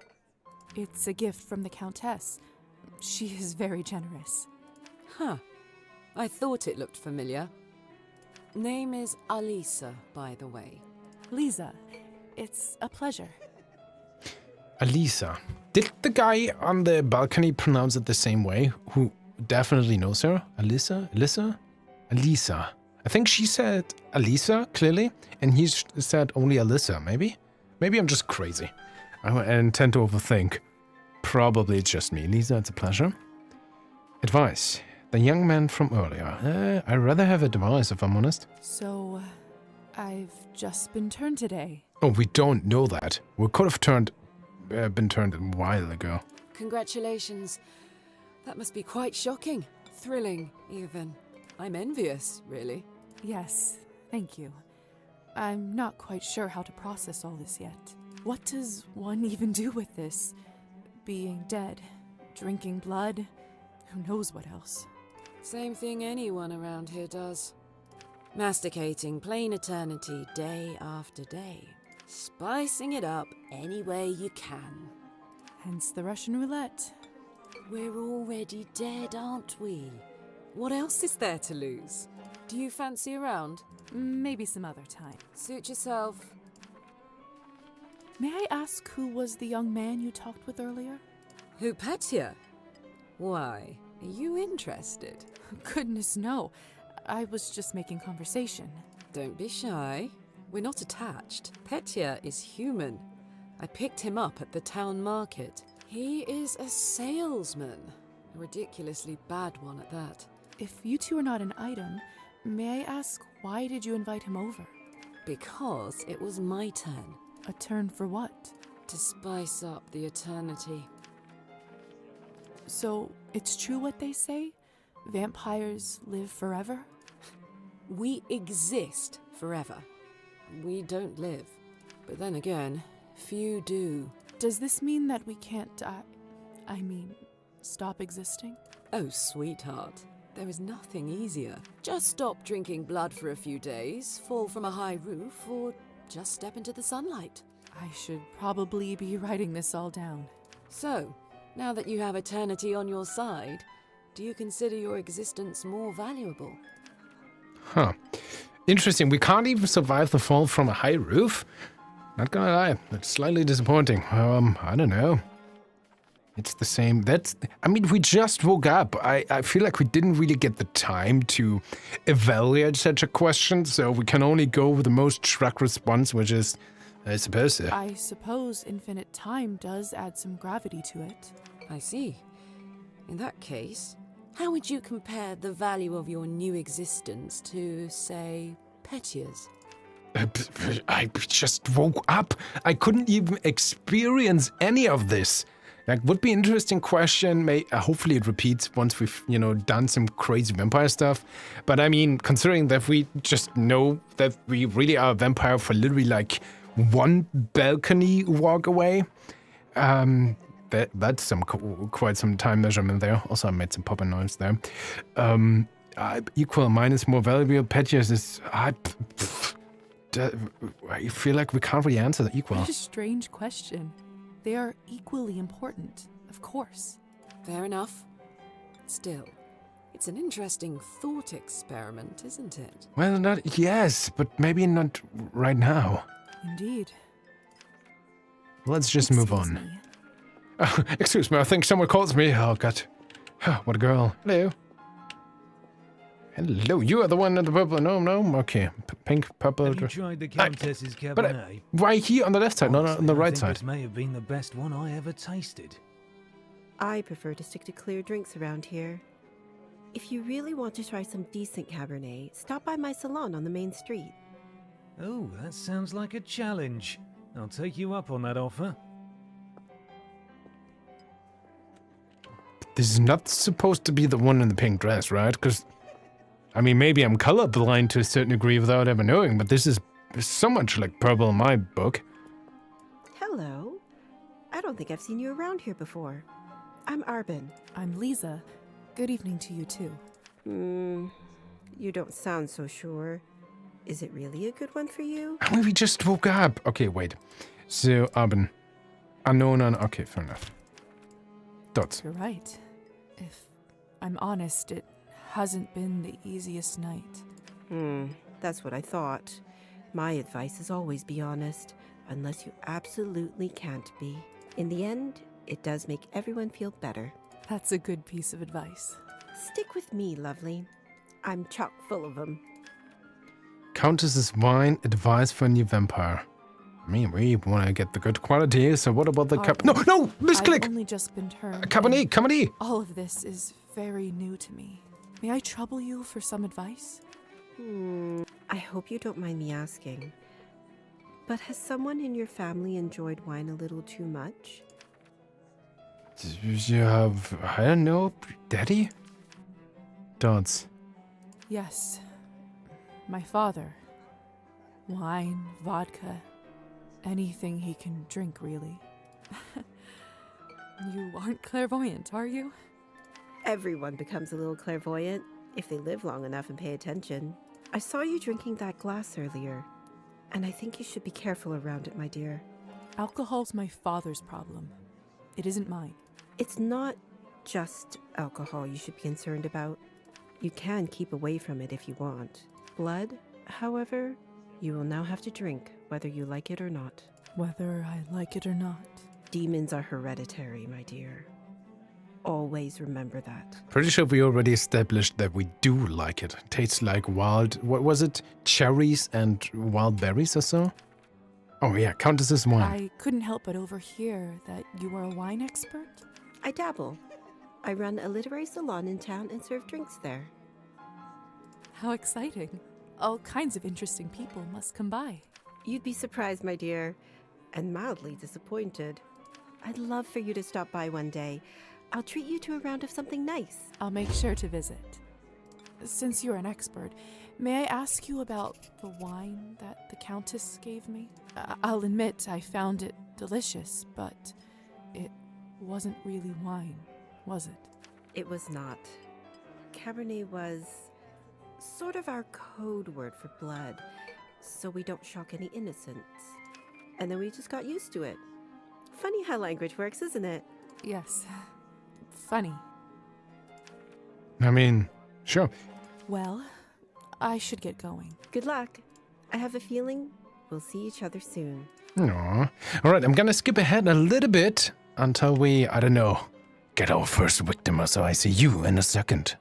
B: It's a gift from the Countess. She is very generous.
M: Huh. I thought it looked familiar. Name is Alisa, by the way.
B: Lisa, it's a pleasure.
A: Alisa. Did the guy on the balcony pronounce it the same way? Who definitely knows her? Alisa? Alisa. I think she said Alisa, clearly, and he said only Alisa, maybe? Maybe I'm just crazy. I tend to overthink. Probably it's just me. Lisa, it's a pleasure. Advice. The young man from earlier. I'd rather have advice, if I'm honest.
B: So, I've just been turned today.
A: Oh, we don't know that. We could have been turned a while ago.
M: Congratulations. That must be quite shocking. Thrilling, even. I'm envious, really.
B: Yes, thank you. I'm not quite sure how to process all this yet. What does one even do with this? Being dead, drinking blood, who knows what else?
M: Same thing anyone around here does. Masticating plain eternity day after day. Spicing it up any way you can.
B: Hence the Russian roulette.
M: We're already dead, aren't we? What else is there to lose? Do you fancy a round?
B: Maybe some other time.
M: Suit yourself.
B: May I ask who was the young man you talked with earlier?
M: Who, Petya? Why, are you interested?
B: Goodness, no. I was just making conversation.
M: Don't be shy. We're not attached. Petya is human. I picked him up at the town market. He is a salesman. A ridiculously bad one at that.
B: If you two are not an item, may I ask why did you invite him over?
M: Because it was my turn.
B: A turn for what?
M: To spice up the eternity.
B: So, it's true what they say? Vampires live forever?
M: We exist forever. We don't live. But then again, few do.
B: Does this mean that we can't stop existing?
M: Oh, sweetheart. There is nothing easier. Just stop drinking blood for a few days, fall from a high roof, or just step into the sunlight.
B: I should probably be writing this all down.
M: So, now that you have eternity on your side, do you consider your existence more valuable?
A: Huh. Interesting. We can't even survive the fall from a high roof? Not gonna lie, that's slightly disappointing. I don't know. It's the same. We just woke up. I feel like we didn't really get the time to evaluate such a question, so we can only go with the most direct response, which is, I suppose so.
B: I suppose infinite time does add some gravity to it.
M: I see. In that case, how would you compare the value of your new existence to, say, Petya's?
A: I just woke up. I couldn't even experience any of this. That would be an interesting question. Hopefully it repeats once we've, done some crazy vampire stuff. But I mean, considering that we just know that we really are a vampire for literally like one balcony walk away, that's quite some time measurement there. Also, I made some popping noise there. Equal minus more valuable. Petya's is... I feel like we can't really answer the equal.
B: What a strange question. They are equally important, of course.
M: Fair enough. Still, it's an interesting thought experiment, isn't it?
A: Well, yes, but maybe not right now.
B: Indeed.
A: Let's just move on. Excuse me, I think someone calls me. Oh, God. What a girl. Hello. Hello, you are the one in the purple. No. Okay, pink, purple.
N: Have you tried the Countess's Cabernet?
A: But right here on the left side, not on the right side.
N: This may have been the best one I ever tasted.
O: I prefer to stick to clear drinks around here. If you really want to try some decent Cabernet, stop by my salon on the main street.
N: Oh, that sounds like a challenge. I'll take you up on that offer.
A: This is not supposed to be the one in the pink dress, right? Because... maybe I'm colorblind to a certain degree without ever knowing, but this is so much like purple in my book.
O: Hello. I don't think I've seen you around here before. I'm Arbin.
B: I'm Lisa. Good evening to you, too.
O: You don't sound so sure. Is it really a good one for you?
A: We just woke up. Okay, wait. So, Arbin. Unknown. Okay, fair enough. Dots.
B: You're right. If I'm honest, it hasn't been the easiest night.
O: That's what I thought. My advice is always be honest, unless you absolutely can't be. In the end, it does make everyone feel better.
B: That's a good piece of advice.
O: Stick with me, lovely. I'm chock full of them.
A: Countess's wine, advice for a new vampire. We want to get the good quality, so what about the No, misclick!
B: I've only just been turned.
A: Cabernet!
B: All of this is very new to me. May I trouble you for some advice?
O: I hope you don't mind me asking, but has someone in your family enjoyed wine a little too much?
A: You have, I don't know, daddy? Dots.
B: Yes. My father. Wine, vodka, anything he can drink, really.
F: You aren't clairvoyant, are you?
O: Everyone becomes a little clairvoyant if they live long enough and pay attention. I saw you drinking that glass earlier, and I think you should be careful around it, my dear.
B: Alcohol's my father's problem. It isn't mine.
O: It's not just alcohol you should be concerned about. You can keep away from it if you want. Blood, however, you will now have to drink, whether you like it or not.
B: Whether I like it or not.
O: Demons are hereditary, my dear. Always remember that.
A: Pretty sure we already established that we do like it. Tastes like wild, what was it? Cherries and wild berries or so? Oh yeah, Countess's wine.
B: I couldn't help but overhear that you were a wine expert?
O: I dabble. I run a literary salon in town and serve drinks there.
B: How exciting. All kinds of interesting people must come by.
O: You'd be surprised, my dear, and mildly disappointed. I'd love for you to stop by one day. I'll treat you to a round of something nice.
B: I'll make sure to visit. Since you're an expert, may I ask you about the wine that the Countess gave me? I'll admit I found it delicious, but it wasn't really wine, was it?
O: It was not. Cabernet was sort of our code word for blood, so we don't shock any innocents. And then we just got used to it. Funny how language works, isn't it?
B: Yes. Funny.
A: I mean, sure.
B: Well, I should get going.
O: Good luck. I have a feeling we'll see each other soon.
A: Aww. Alright, I'm gonna skip ahead a little bit until we, I don't know, get our first victim, so I see you in a second.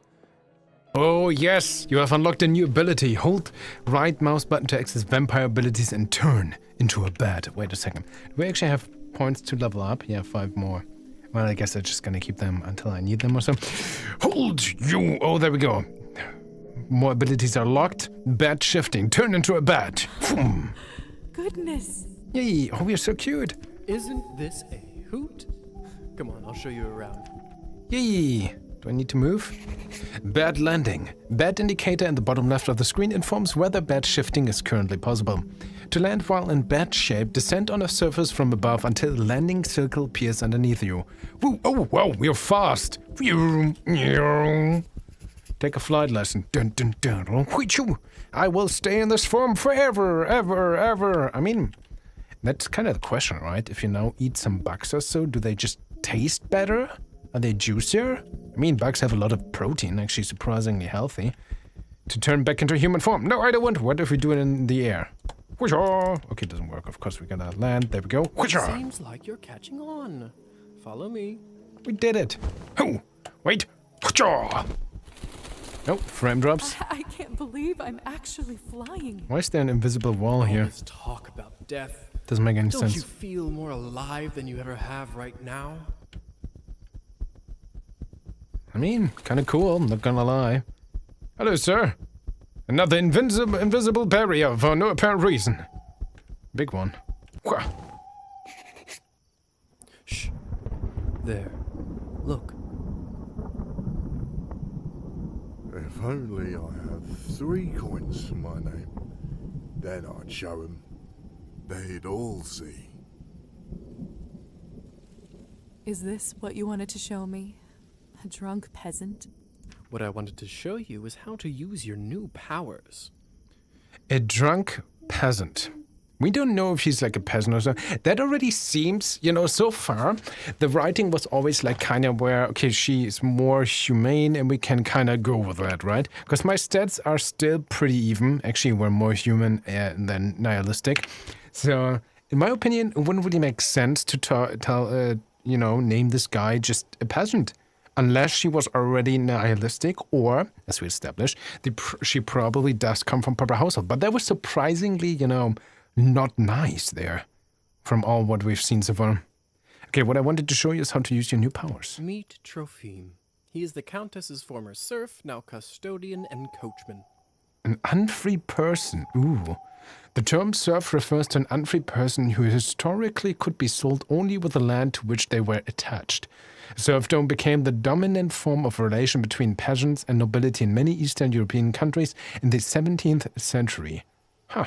A: Oh yes, you have unlocked a new ability. Hold right mouse button to access vampire abilities and turn into a bat. Wait a second. Do we actually have points to level up? Yeah, 5 more. Well, I guess I'm just gonna keep them until I need them or so. Hold you! Oh, there we go. More abilities are locked. Bat shifting. Turn into a bat. Boom.
B: Goodness.
A: Yay! Oh, we're so cute.
I: Isn't this a hoot? Come on, I'll show you around.
A: Yay! Do I need to move? Bat landing. Bat indicator in the bottom left of the screen informs whether bat shifting is currently possible. To land while in bat shape, descend on a surface from above until a landing circle appears underneath you. Woo, oh, wow, we're fast. Take a flight lesson. Dun, dun, dun. I will stay in this form forever, ever. I mean, that's kind of the question, right? If you now eat some bugs or so, do they just taste better? Are they juicier? I mean, bugs have a lot of protein, actually surprisingly healthy. To turn back into human form. No, I don't want. What if we do it in the air? Okay, it doesn't work. Of course, we're gonna land. There we go.
I: Seems like you're catching on. Follow me.
A: We did it. Oh, wait. Oh, frame drops.
B: I can't believe I'm actually flying.
A: Why is there an invisible wall here?
I: All this talk about death.
A: Doesn't make any
I: Don't
A: sense.
I: you feel more alive than you ever have right now?
A: I mean, kind of cool, not gonna lie. Hello, sir. Another invisible barrier for no apparent reason. Big one.
I: Shh. There. Look.
P: If only I have 3 coins to my name. Then I'd show them. They'd all see.
B: Is this what you wanted to show me? A drunk peasant?
I: What I wanted to show you is how to use your new powers.
A: A drunk peasant. We don't know if she's like a peasant or so. That already seems, so far, the writing was always like kind of where, okay, she's more humane and we can kind of go with that, right? Because my stats are still pretty even. Actually, we're more human than nihilistic. So, in my opinion, it wouldn't really make sense to name this guy just a peasant. Unless she was already nihilistic, or, as we established, she probably does come from proper household. But that was surprisingly, not nice there, from all what we've seen so far. Okay, what I wanted to show you is how to use your new powers.
I: Meet Trophime. He is the Countess's former serf, now custodian and coachman.
A: An unfree person. Ooh. The term serf refers to an unfree person who historically could be sold only with the land to which they were attached. Serfdom became the dominant form of relation between peasants and nobility in many Eastern European countries in the 17th century. Huh.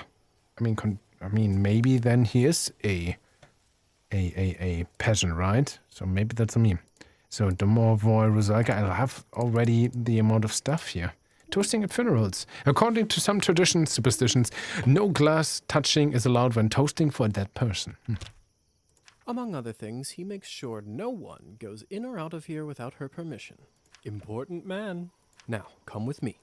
A: I mean, maybe then he is a peasant, right? So maybe that's me. So Domovoy Rosalka, I have already the amount of stuff here. Toasting at funerals. According to some traditions, superstitions, no glass touching is allowed when toasting for a dead person.
I: Among other things, he makes sure no one goes in or out of here without her permission. Important man. Now, come with me.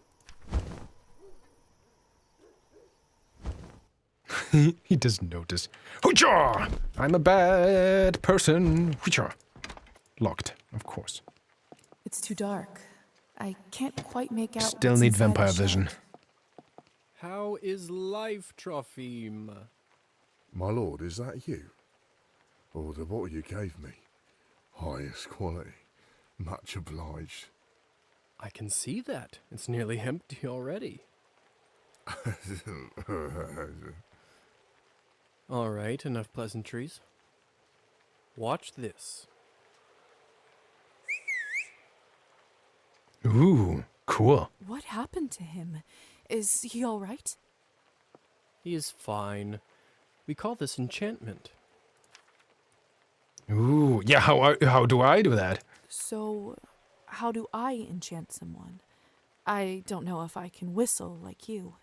A: He doesn't notice. Hoocha! I'm a bad person. Hoocha! Locked, of course.
B: It's too dark. I can't quite make out.
A: Still
B: what's
A: need
B: inside the
A: vampire
B: shell.
A: vision.
I: How is life, Trophime?
P: My lord, is that you? Oh, the bottle you gave me. Highest quality. Much obliged.
I: I can see that. It's nearly empty already. All right, enough pleasantries. Watch this.
A: Ooh, cool.
B: What happened to him? Is he all right?
I: He is fine. We call this enchantment.
A: Ooh, yeah, how do I do that?
B: So, how do I enchant someone? I don't know if I can whistle like you.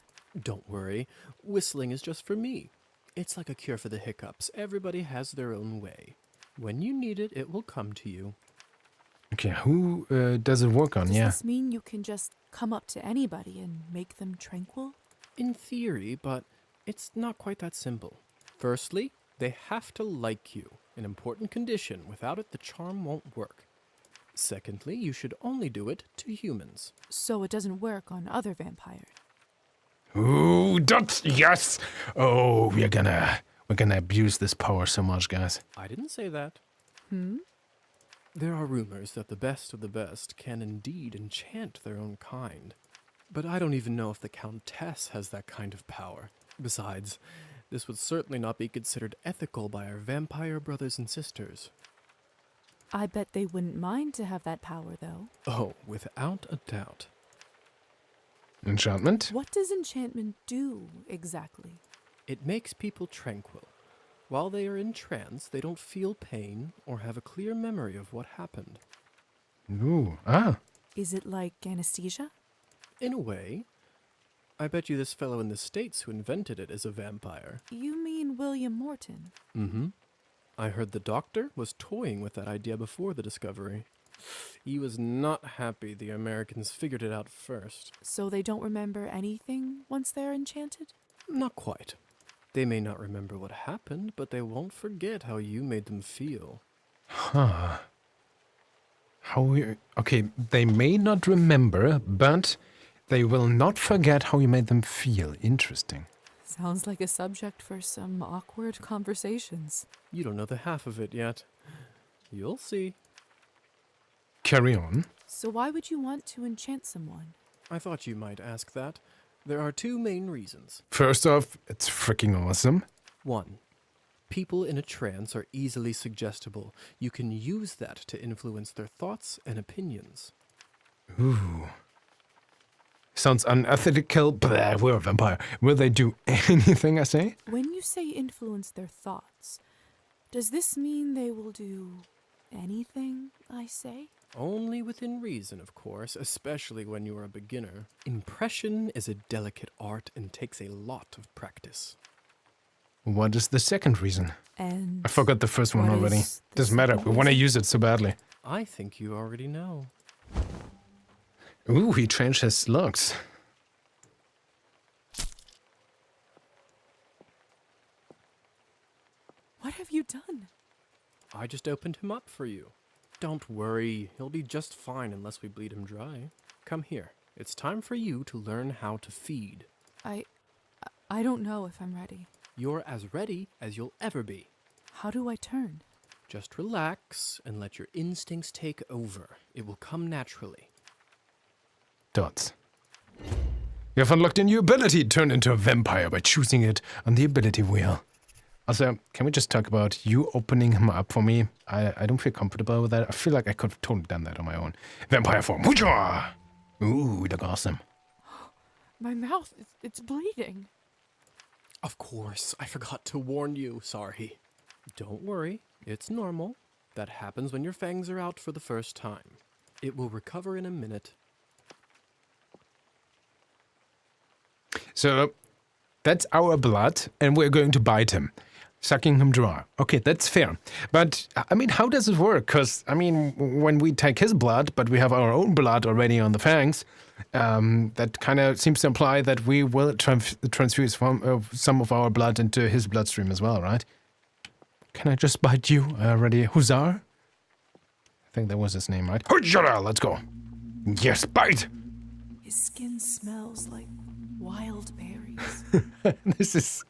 I: Don't worry. Whistling is just for me. It's like a cure for the hiccups. Everybody has their own way. When you need it, it will come to you.
A: Okay, who does it work on?
B: Does
A: Yeah.
B: this mean you can just come up to anybody and make them tranquil?
I: In theory, but it's not quite that simple. Firstly, they have to like you, an important condition. Without it, the charm won't work. Secondly, you should only do it to humans.
B: So it doesn't work on other vampires.
A: Ooh, that's yes. Oh, we're gonna abuse this power so much, guys.
I: I didn't say that. There are rumors that the best of the best can indeed enchant their own kind. But I don't even know if the Countess has that kind of power. Besides, this would certainly not be considered ethical by our vampire brothers and sisters.
B: I bet they wouldn't mind to have that power, though.
I: Oh, without a doubt.
A: Enchantment?
B: What does enchantment do, exactly?
I: It makes people tranquil. While they are in trance, they don't feel pain or have a clear memory of what happened.
A: Ooh, ah.
B: Is it like anesthesia?
I: In a way. I bet you this fellow in the States who invented it is a vampire.
B: You mean William Morton?
I: Mm-hmm. I heard the doctor was toying with that idea before the discovery. He was not happy the Americans figured it out first.
B: So they don't remember anything once they're enchanted?
I: Not quite. They may not remember what happened, but they won't forget how you made them feel.
A: Huh. Okay, they may not remember, but they will not forget how you made them feel. Interesting.
B: Sounds like a subject for some awkward conversations.
I: You don't know the half of it yet. You'll see.
A: Carry on.
B: So why would you want to enchant someone?
I: I thought you might ask that. There are two main reasons.
A: First off, it's freaking awesome.
I: 1. People in a trance are easily suggestible. You can use that to influence their thoughts and opinions.
A: Ooh. Sounds unethical. Blah, we're a vampire. Will they do anything I say?
B: When you say influence their thoughts, does this mean they will do anything I say?
I: Only within reason, of course, especially when you are a beginner. Impression is a delicate art and takes a lot of practice.
A: What is the second reason?
B: And
A: I forgot the first one
B: what
A: already.
B: is the
A: Doesn't matter.
B: second
A: We want to
B: reason?
A: use it so badly.
I: I think you already know.
A: Ooh, he changed his looks.
B: What have you done?
I: I just opened him up for you. Don't worry, he'll be just fine unless we bleed him dry. Come here. It's time for you to learn how to feed.
B: I don't know if I'm ready.
I: You're as ready as you'll ever be.
B: How do I turn?
I: Just relax and let your instincts take over. It will come naturally.
A: Dots. You have unlocked a new ability, turn into a vampire by choosing it on the ability wheel. Also, can we just talk about you opening him up for me? I don't feel comfortable with that. I feel like I could have totally done that on my own. Vampire form. Hooja! Ooh, you look awesome.
B: My mouth, it's bleeding.
I: Of course, I forgot to warn you. Sorry. Don't worry, it's normal. That happens when your fangs are out for the first time. It will recover in a minute.
A: So, that's our blood, and we're going to bite him. Sucking him dry. Okay, that's fair. But, I mean, how does it work? Because, I mean, when we take his blood, but we have our own blood already on the fangs, that kind of seems to imply that we will transfuse some of our blood into his bloodstream as well, right? Can I just bite you already? Hussar? I think that was his name, right? Hussar, let's go. Yes, bite!
B: His skin smells like wild berries.
A: This is...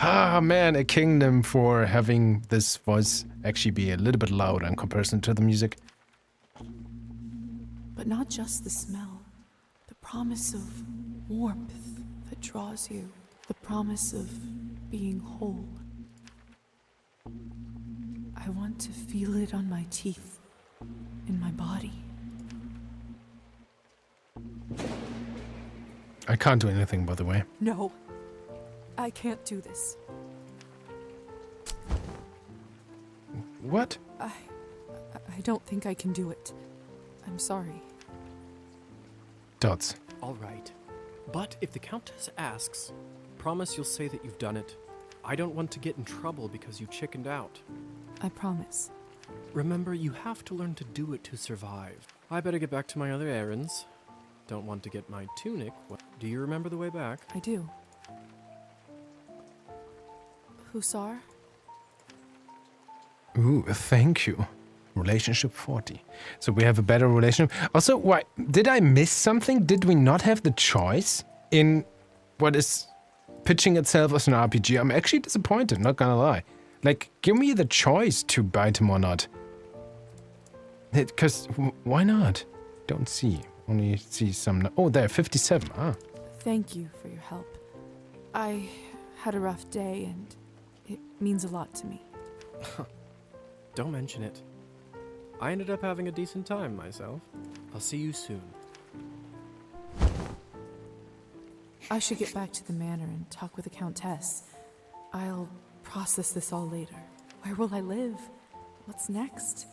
A: Ah, man, a kingdom for having this voice actually be a little bit loud in comparison to the music.
B: But not just the smell. The promise of warmth that draws you. The promise of being whole. I want to feel it on my teeth, in my body.
A: I can't do anything, by the way.
B: No, I can't do this.
A: What?
B: I don't think I can do it. I'm sorry.
A: Dots.
I: All right. But if the Countess asks, promise you'll say that you've done it. I don't want to get in trouble because you chickened out.
B: I promise.
I: Remember, you have to learn to do it to survive. I better get back to my other errands. Don't want to get my tunic. Do you remember the way back?
B: I do. Hussar?
A: Ooh, thank you. Relationship 40. So we have a better relationship. Also, why did I miss something? Did we not have the choice in what is pitching itself as an RPG? I'm actually disappointed, not gonna lie. Like, give me the choice to bite him or not. Because, why not? Don't see. Only see some... Oh, there, 57. Ah.
B: Thank you for your help. I had a rough day, and it means a lot to me.
I: Don't mention it. I ended up having a decent time myself. I'll see you soon.
B: I should get back to the manor and talk with the Countess. I'll process this all later. Where will I live? What's next?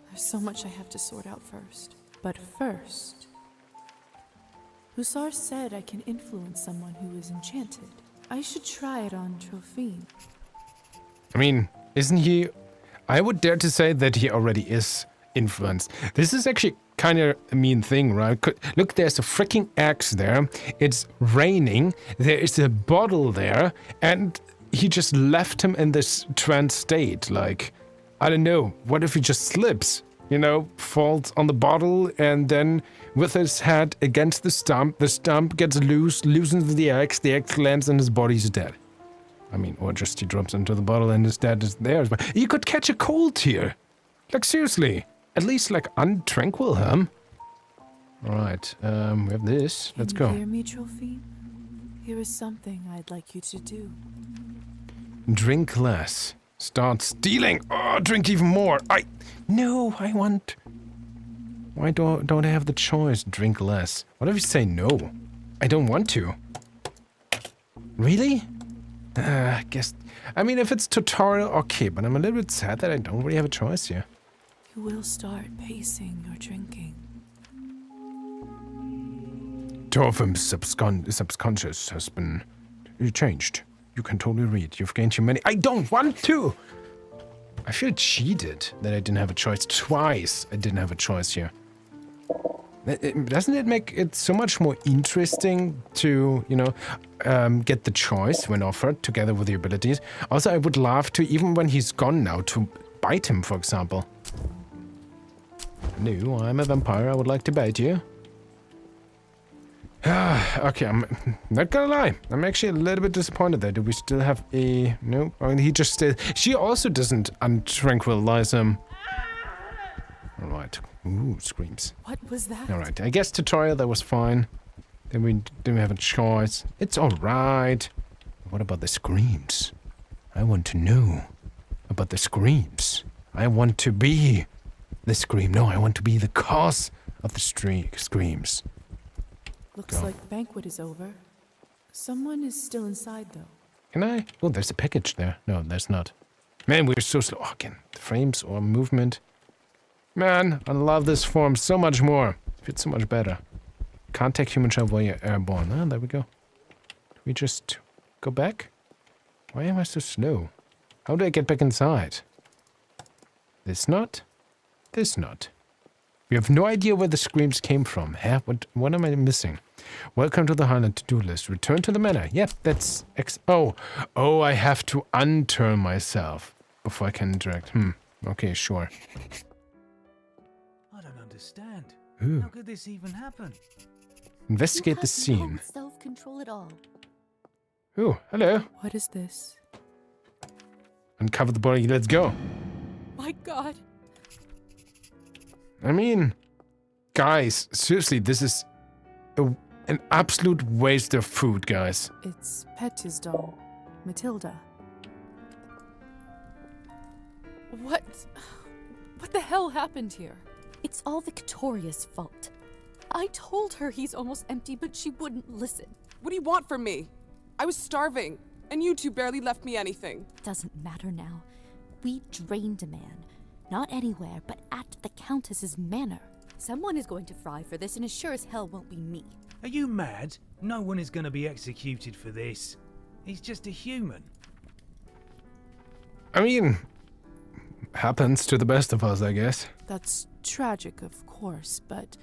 B: There's so much I have to sort out first. But first... Hussar said I can influence someone who is enchanted. I should try it on Trophine.
A: I mean, isn't he... I would dare to say that he already is influenced. This is actually kind of a mean thing, right? Look, there's a freaking axe there. It's raining. There is a bottle there. And he just left him in this trance state. Like, I don't know. What if he just slips? You know, falls on the bottle and then with his head against the stump gets loosens the axe lands and his body's dead. I mean, or just he drops into the bottle and his dead is there. But you could catch a cold here. Like, seriously. At least, like, untranquil him. Alright, we have this. Let's go.
B: Can you hear me, Trophine? Here is something I'd like you to do.
A: Drink less. Start stealing. Oh, drink even more. No, I want... Why don't I have the choice? Drink less. What if you say no? I don't want to. Really? I guess... I mean, if it's tutorial, okay, but I'm a little bit sad that I don't really have a choice here.
B: You will start pacing your drinking.
A: Torfum's subconscious has been changed. You can totally read. You've gained humanity. I don't want to! I feel cheated that I didn't have a choice. Twice I didn't have a choice here. Doesn't it make it so much more interesting to, you know, get the choice when offered together with the abilities? Also, I would love to, even when he's gone now, to bite him, for example. No, I'm a vampire. I would like to bite you. Okay, I'm not gonna lie. I'm actually a little bit disappointed there. Do we still have a... No? I mean, he just... She also doesn't untranquilize him. Alright. Ooh, screams.
B: What was that?
A: Alright, I guess tutorial, that was fine. Then we didn't have a choice. It's alright. What about the screams? I want to know about the screams. I want to be the scream. No, I want to be the cause of the screams.
B: Looks like the banquet is over. Someone is still inside, though.
A: Can I? Oh, there's a package there. No, there's not. Man, we're so slow. Oh, again, the frames or movement. Man, I love this form so much more. Feels so much better. Can't take human shell while you're airborne. Ah, there we go. Do we just go back? Why am I so slow? How do I get back inside? This not? This not. We have no idea where the screams came from. Huh? What am I missing? Welcome to the Highland to-do list. Return to the manor. Yep, that's... Oh, I have to unturn myself before I can interact. Okay, sure.
N: I don't understand.
A: Ooh.
N: How could this even happen?
A: Investigate the scene.
J: Self-control at all.
A: Ooh, hello.
B: What is this?
A: Uncover the body. Let's go.
B: My God.
A: I mean, guys, seriously, this is an absolute waste of food, guys.
B: It's Petya's doll, Matilda. What the hell happened here?
J: It's all Victoria's fault.
F: I told her he's almost empty, but she wouldn't listen.
E: What do you want from me? I was starving, and you two barely left me anything.
J: Doesn't matter now. We drained a man. Not anywhere, but at the Countess's manor.
F: Someone is going to fry for this, and as sure as hell won't be me.
N: Are you mad? No one is going to be executed for this. He's just a human.
A: I mean, happens to the best of us, I guess.
B: That's tragic, of course, but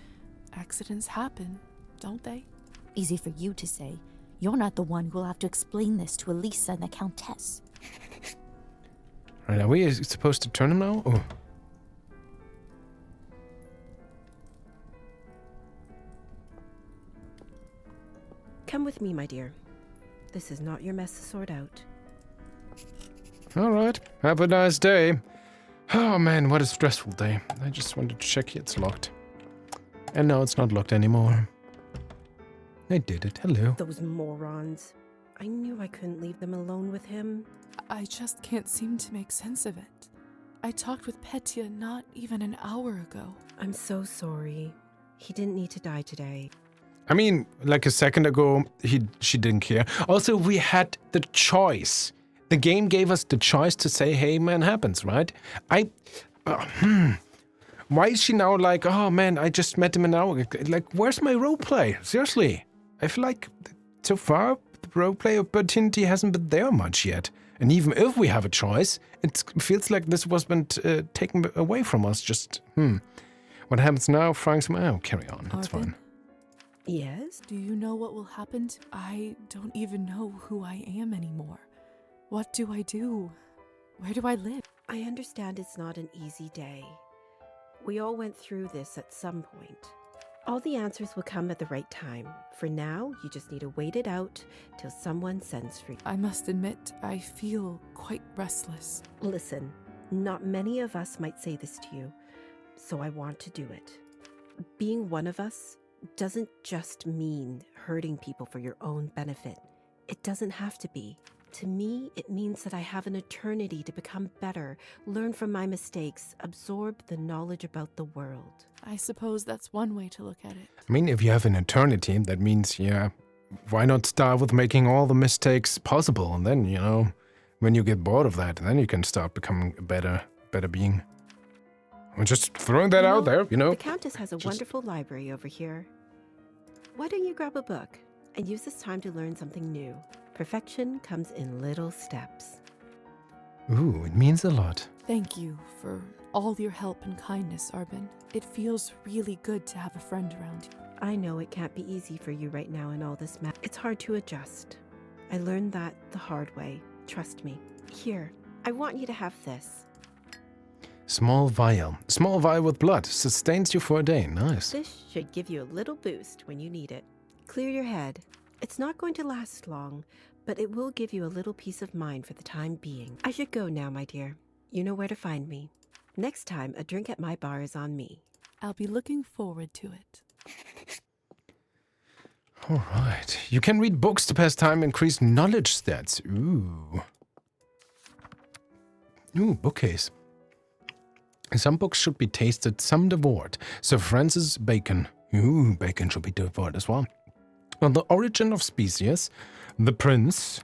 B: accidents happen, don't they?
J: Easy for you to say. You're not the one who'll have to explain this to Elisa and the Countess.
A: Right, are we supposed to turn him now? Oh.
O: Come with me, my dear. This is not your mess to sort out.
A: Alright, have a nice day. Oh man, what a stressful day. I just wanted to check it's locked. And no, it's not locked anymore. I did it. Hello.
O: Those morons. I knew I couldn't leave them alone with him.
B: I just can't seem to make sense of it. I talked with Petya not even an hour ago.
O: I'm so sorry. He didn't need to die today.
A: I mean, like a second ago, she didn't care. Also, we had the choice. The game gave us the choice to say, hey, man, happens, right? Why is she now like, oh, man, I just met him an hour ago? Like, where's my roleplay? Seriously. I feel like, so far, the roleplay opportunity hasn't been there much yet. And even if we have a choice, it feels like this was been taken away from us. Just, What happens now? Frank's... Oh, carry on. It's fine.
O: Yes?
B: Do you know what will happen? I don't even know who I am anymore. What do I do? Where do I live?
O: I understand it's not an easy day. We all went through this at some point. All the answers will come at the right time. For now, you just need to wait it out till someone sends for you.
B: I must admit, I feel quite restless.
O: Listen, not many of us might say this to you, so I want to do it. Being one of us doesn't just mean hurting people for your own benefit. It doesn't have to be. To me, it means that I have an eternity to become better, learn from my mistakes, absorb the knowledge about the world.
B: I suppose that's one way to look at it.
A: I mean, if you have an eternity, that means, yeah, why not start with making all the mistakes possible? And then, you know, when you get bored of that, then you can start becoming a better being. I'm just throwing that out there, you know.
O: The Countess has a wonderful library over here. Why don't you grab a book and use this time to learn something new? Perfection comes in little steps.
A: Ooh, it means a lot.
B: Thank you for all your help and kindness, Arbin. It feels really good to have a friend around you.
O: I know it can't be easy for you right now in all this mess. It's hard to adjust. I learned that the hard way. Trust me. Here, I want you to have this.
A: Small vial. Small vial with blood. Sustains you for a day. Nice.
O: This should give you a little boost when you need it. Clear your head. It's not going to last long, but it will give you a little peace of mind for the time being. I should go now, my dear. You know where to find me. Next time, a drink at my bar is on me.
B: I'll be looking forward to it.
A: All right. You can read books to pass time, increase knowledge stats. Ooh. Ooh, bookcase. Some books should be tasted, some devoured. Sir Francis Bacon. Ooh, bacon should be devoured as well. On the origin of species, The Prince,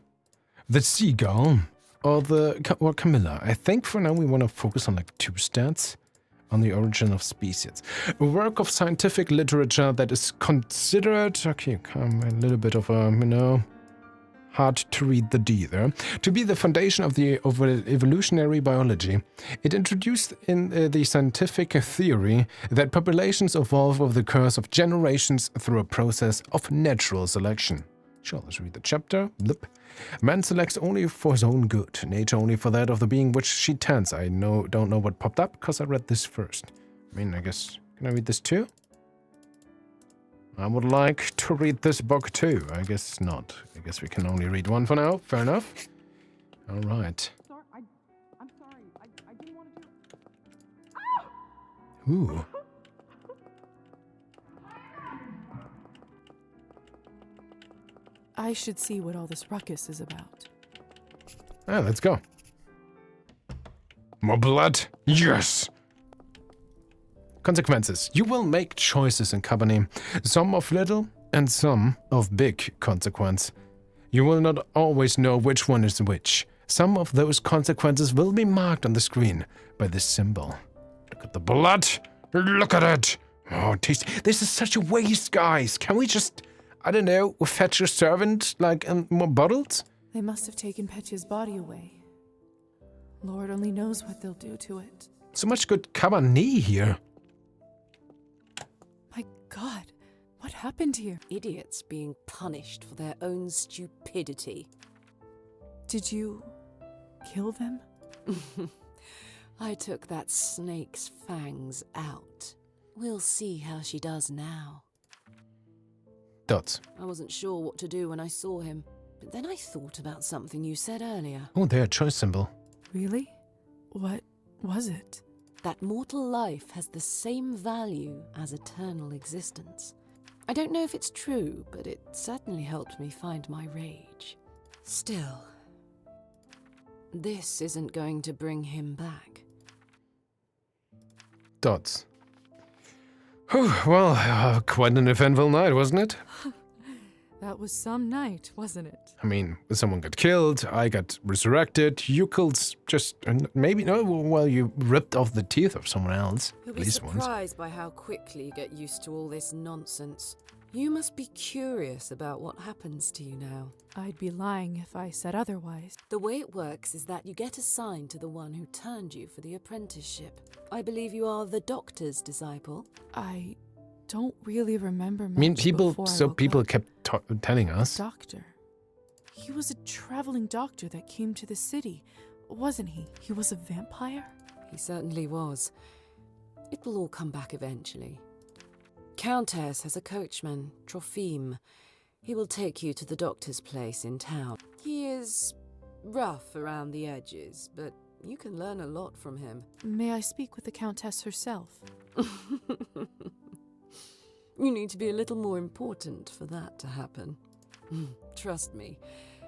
A: the seagull or Camilla. I think for now we want to focus on like 2 stats on the origin of species. A work of scientific literature that is considered, okay, come a little bit of a, hard to read the D there, to be the foundation of evolutionary biology. It introduced in the scientific theory that populations evolve over the course of generations through a process of natural selection. Sure, let's read the chapter. Blip. Man selects only for his own good, nature only for that of the being which she tends. I don't know what popped up because I read this first. I mean, I guess, can I read this too? I would like to read this book too. I guess not. I guess we can only read one for now. Fair enough. All right.
E: I'm sorry. I didn't want to do it.
A: Ooh.
B: I should see what all this ruckus is about.
A: Ah, let's go. More blood? Yes! Consequences. You will make choices in Cabernet, some of little and some of big consequence. You will not always know which one is which. Some of those consequences will be marked on the screen by this symbol. Look at the blood! Look at it! Oh, taste. This is such a waste, guys. Can we just, I don't know, fetch a servant, like, more bottles?
B: They must have taken Petya's body away. Lord only knows what they'll do to it.
A: So much good Cabernet here.
B: My God, what happened here?
M: Idiots being punished for their own stupidity.
B: Did you kill them?
M: I took that snake's fangs out. We'll see how she does now.
A: Dots.
M: I wasn't sure what to do when I saw him, but then I thought about something you said earlier.
A: Oh, their choice symbol.
B: Really? What was it?
M: That mortal life has the same value as eternal existence. I don't know if it's true, but it certainly helped me find my rage. Still, this isn't going to bring him back.
A: Dots. Whew, well, quite an eventful night, wasn't it?
B: That was some night, wasn't it?
A: I mean, someone got killed, I got resurrected, you killed just, maybe, no, well, you ripped off the teeth of someone else.
M: You'll
A: At
M: be
A: least once.
M: surprised by how quickly you get used to all this nonsense. You must be curious about what happens to you now.
B: I'd be lying if I said otherwise.
M: The way it works is that you get assigned to the one who turned you for the apprenticeship. I believe you are the doctor's disciple.
B: I don't really remember much.
A: I mean, people
B: before
A: kept telling us.
B: Doctor. He was a traveling doctor that came to the city, wasn't he? He was a vampire?
M: He certainly was. It will all come back eventually. Countess has a coachman, Trophime. He will take you to the doctor's place in town. He is rough around the edges, but you can learn a lot from him.
B: May I speak with the Countess herself?
M: You need to be a little more important for that to happen. Trust me,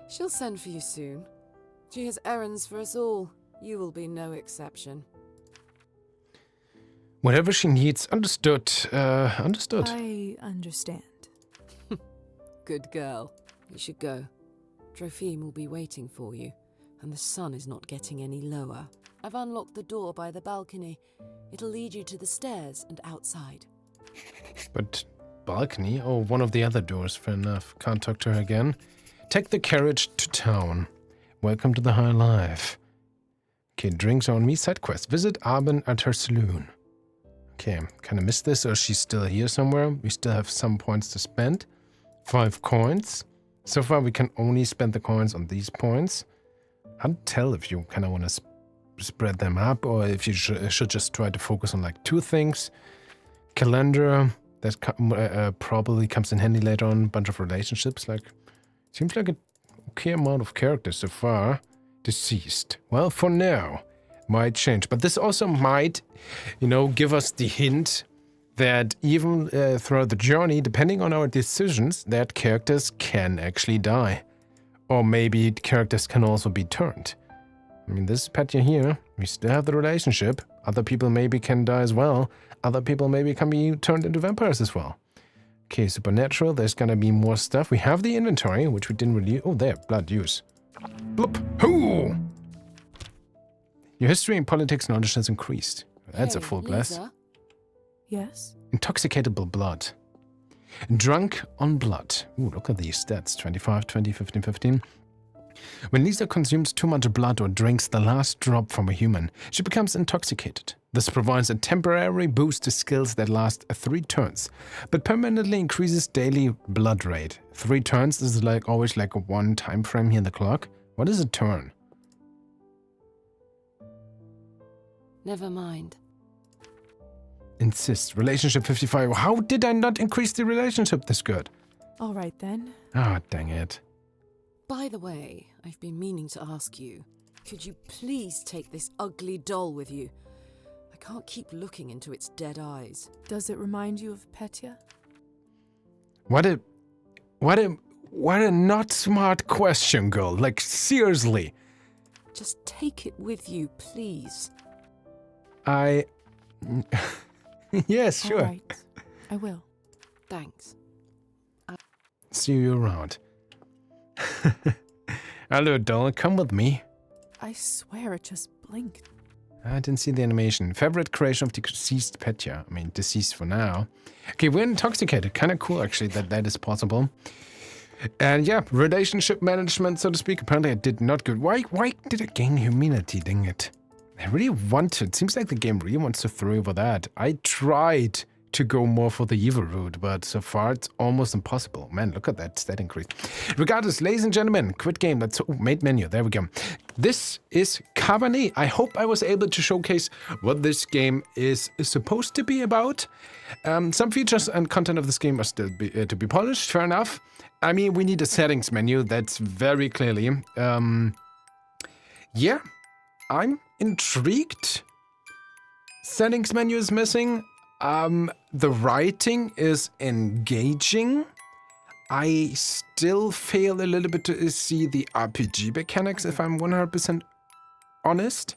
M: she'll send for you soon. She has errands for us all. You will be no exception.
A: Whatever she needs, understood. Understood.
B: I understand.
M: Good girl. You should go. Trophime will be waiting for you, and the sun is not getting any lower. I've unlocked the door by the balcony. It'll lead you to the stairs and outside.
A: But balcony? Oh, one of the other doors, fair enough. Can't talk to her again. Take the carriage to town. Welcome to the high life. Okay, drinks on me, side quest. Visit Arben at her saloon. Okay, kind of missed this, or she's still here somewhere. We still have some points to spend. 5 coins. So far, we can only spend the coins on these points. Can't tell if you kind of want to spread them up, or if you should just try to focus on like 2 things. Calendar, that probably comes in handy later on. Bunch of relationships, like, seems like an okay amount of characters so far. Deceased. Well, for now, might change. But this also might, give us the hint that even throughout the journey, depending on our decisions, that characters can actually die. Or maybe characters can also be turned. I mean, this is Petya here. We still have the relationship. Other people maybe can die as well. Other people maybe can be turned into vampires as well. Okay, supernatural. There's gonna be more stuff. We have the inventory, which we didn't really... Oh, there. Blood use. Bloop. Hoo! Your history and politics knowledge has increased. That's a full glass.
E: Lisa?
B: Yes?
A: Intoxicatable blood. Drunk on blood. Ooh, look at these stats. 25, 20, 15, 15. When Lisa consumes too much blood or drinks the last drop from a human, she becomes intoxicated. This provides a temporary boost to skills that last 3 turns, but permanently increases daily blood rate. 3 turns is like always like a 1 time frame here in the clock. What is a turn?
M: Never mind.
A: Insist. Relationship 55. How did I not increase the relationship this good?
B: All right then.
A: Ah, dang it.
M: By the way, I've been meaning to ask you, could you please take this ugly doll with you? I can't keep looking into its dead eyes.
B: Does it remind you of Petya?
A: What a not smart question, girl. Like, seriously.
M: Just take it with you, please.
A: Yes, sure.
B: All right. I will.
M: Thanks.
A: See you around. Hello, doll. Come with me.
B: I swear it just blinked.
A: I didn't see the animation. Favorite creation of the deceased Petya. I mean, deceased for now. Okay, we're intoxicated. Kind of cool, actually, that is possible. And yeah, relationship management, so to speak. Apparently I did not good. Why did I gain humanity, dang it? I really want to. It seems like the game really wants to throw over that. I tried to go more for the evil route, but so far it's almost impossible. Man, look at that stat increase. Regardless, ladies and gentlemen, quit game. Let's made menu. There we go. This is Cabernet. I hope I was able to showcase what this game is supposed to be about. Some features and content of this game are still to be polished. Fair enough. I mean, we need a settings menu. That's very clearly. Yeah, I'm intrigued. Settings menu is missing. The writing is engaging. I still fail a little bit to see the RPG mechanics, if I'm 100% honest.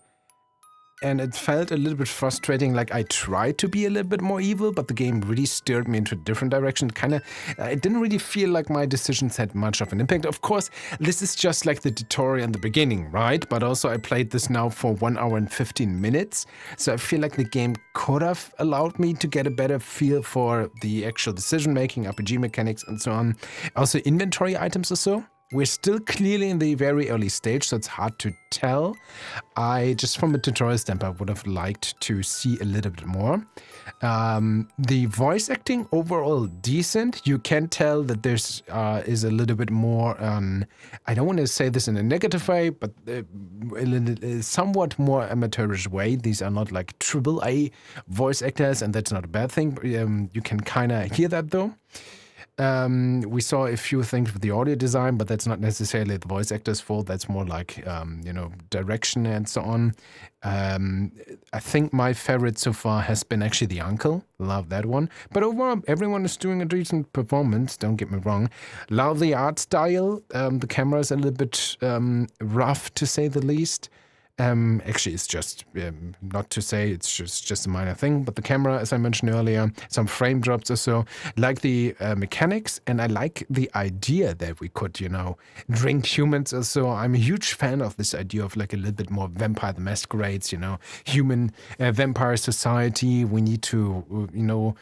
A: And it felt a little bit frustrating, like I tried to be a little bit more evil, but the game really steered me into a different direction. It didn't really feel like my decisions had much of an impact. Of course, this is just like the tutorial in the beginning, right? But also I played this now for 1 hour and 15 minutes. So I feel like the game could have allowed me to get a better feel for the actual decision-making, RPG mechanics, and so on. Also inventory items or so. We're still clearly in the very early stage, so it's hard to tell. Just from a tutorial standpoint, would have liked to see a little bit more. The voice acting overall decent. You can tell that there's is a little bit more, I don't want to say this in a negative way, but a somewhat more amateurish way. These are not like AAA voice actors, and that's not a bad thing. You can kind of hear that though. We saw a few things with the audio design, but that's not necessarily the voice actor's fault. That's more like, direction and so on. I think my favorite so far has been actually the uncle. Love that one. But overall, everyone is doing a decent performance. Don't get me wrong. Love the art style. The camera is a little bit rough, to say the least. Actually, it's just not to say it's just a minor thing, but the camera, as I mentioned earlier, some frame drops or so. Like the mechanics, and I like the idea that we could, drink humans or so. I'm a huge fan of this idea of like a little bit more Vampire the Masquerades, human vampire society. We need to,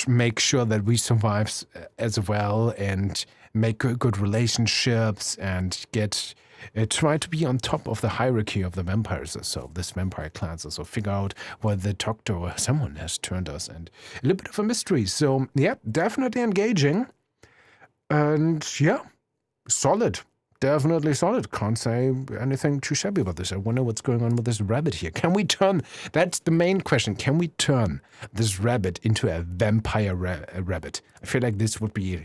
A: make sure that we survive as well and make good relationships and get. Try to be on top of the hierarchy of the vampires or so, this vampire class, or so figure out where the doctor or someone has turned us, and a little bit of a mystery. So, yeah, definitely engaging. And, yeah, solid. Definitely solid. Can't say anything too shabby about this. I wonder what's going on with this rabbit here. Can we turn, that's the main question, can we turn this rabbit into a vampire rabbit? I feel like this would be,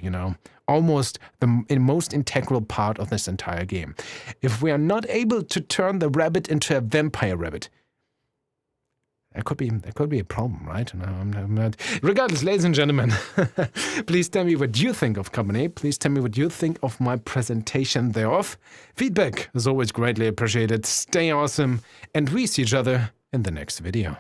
A: almost the most integral part of this entire game. If we are not able to turn the rabbit into a vampire rabbit, that could be a problem, right? No, I'm not. Regardless, ladies and gentlemen, please tell me what you think of Cabernet. Please tell me what you think of my presentation thereof. Feedback is always greatly appreciated. Stay awesome, and we see each other in the next video.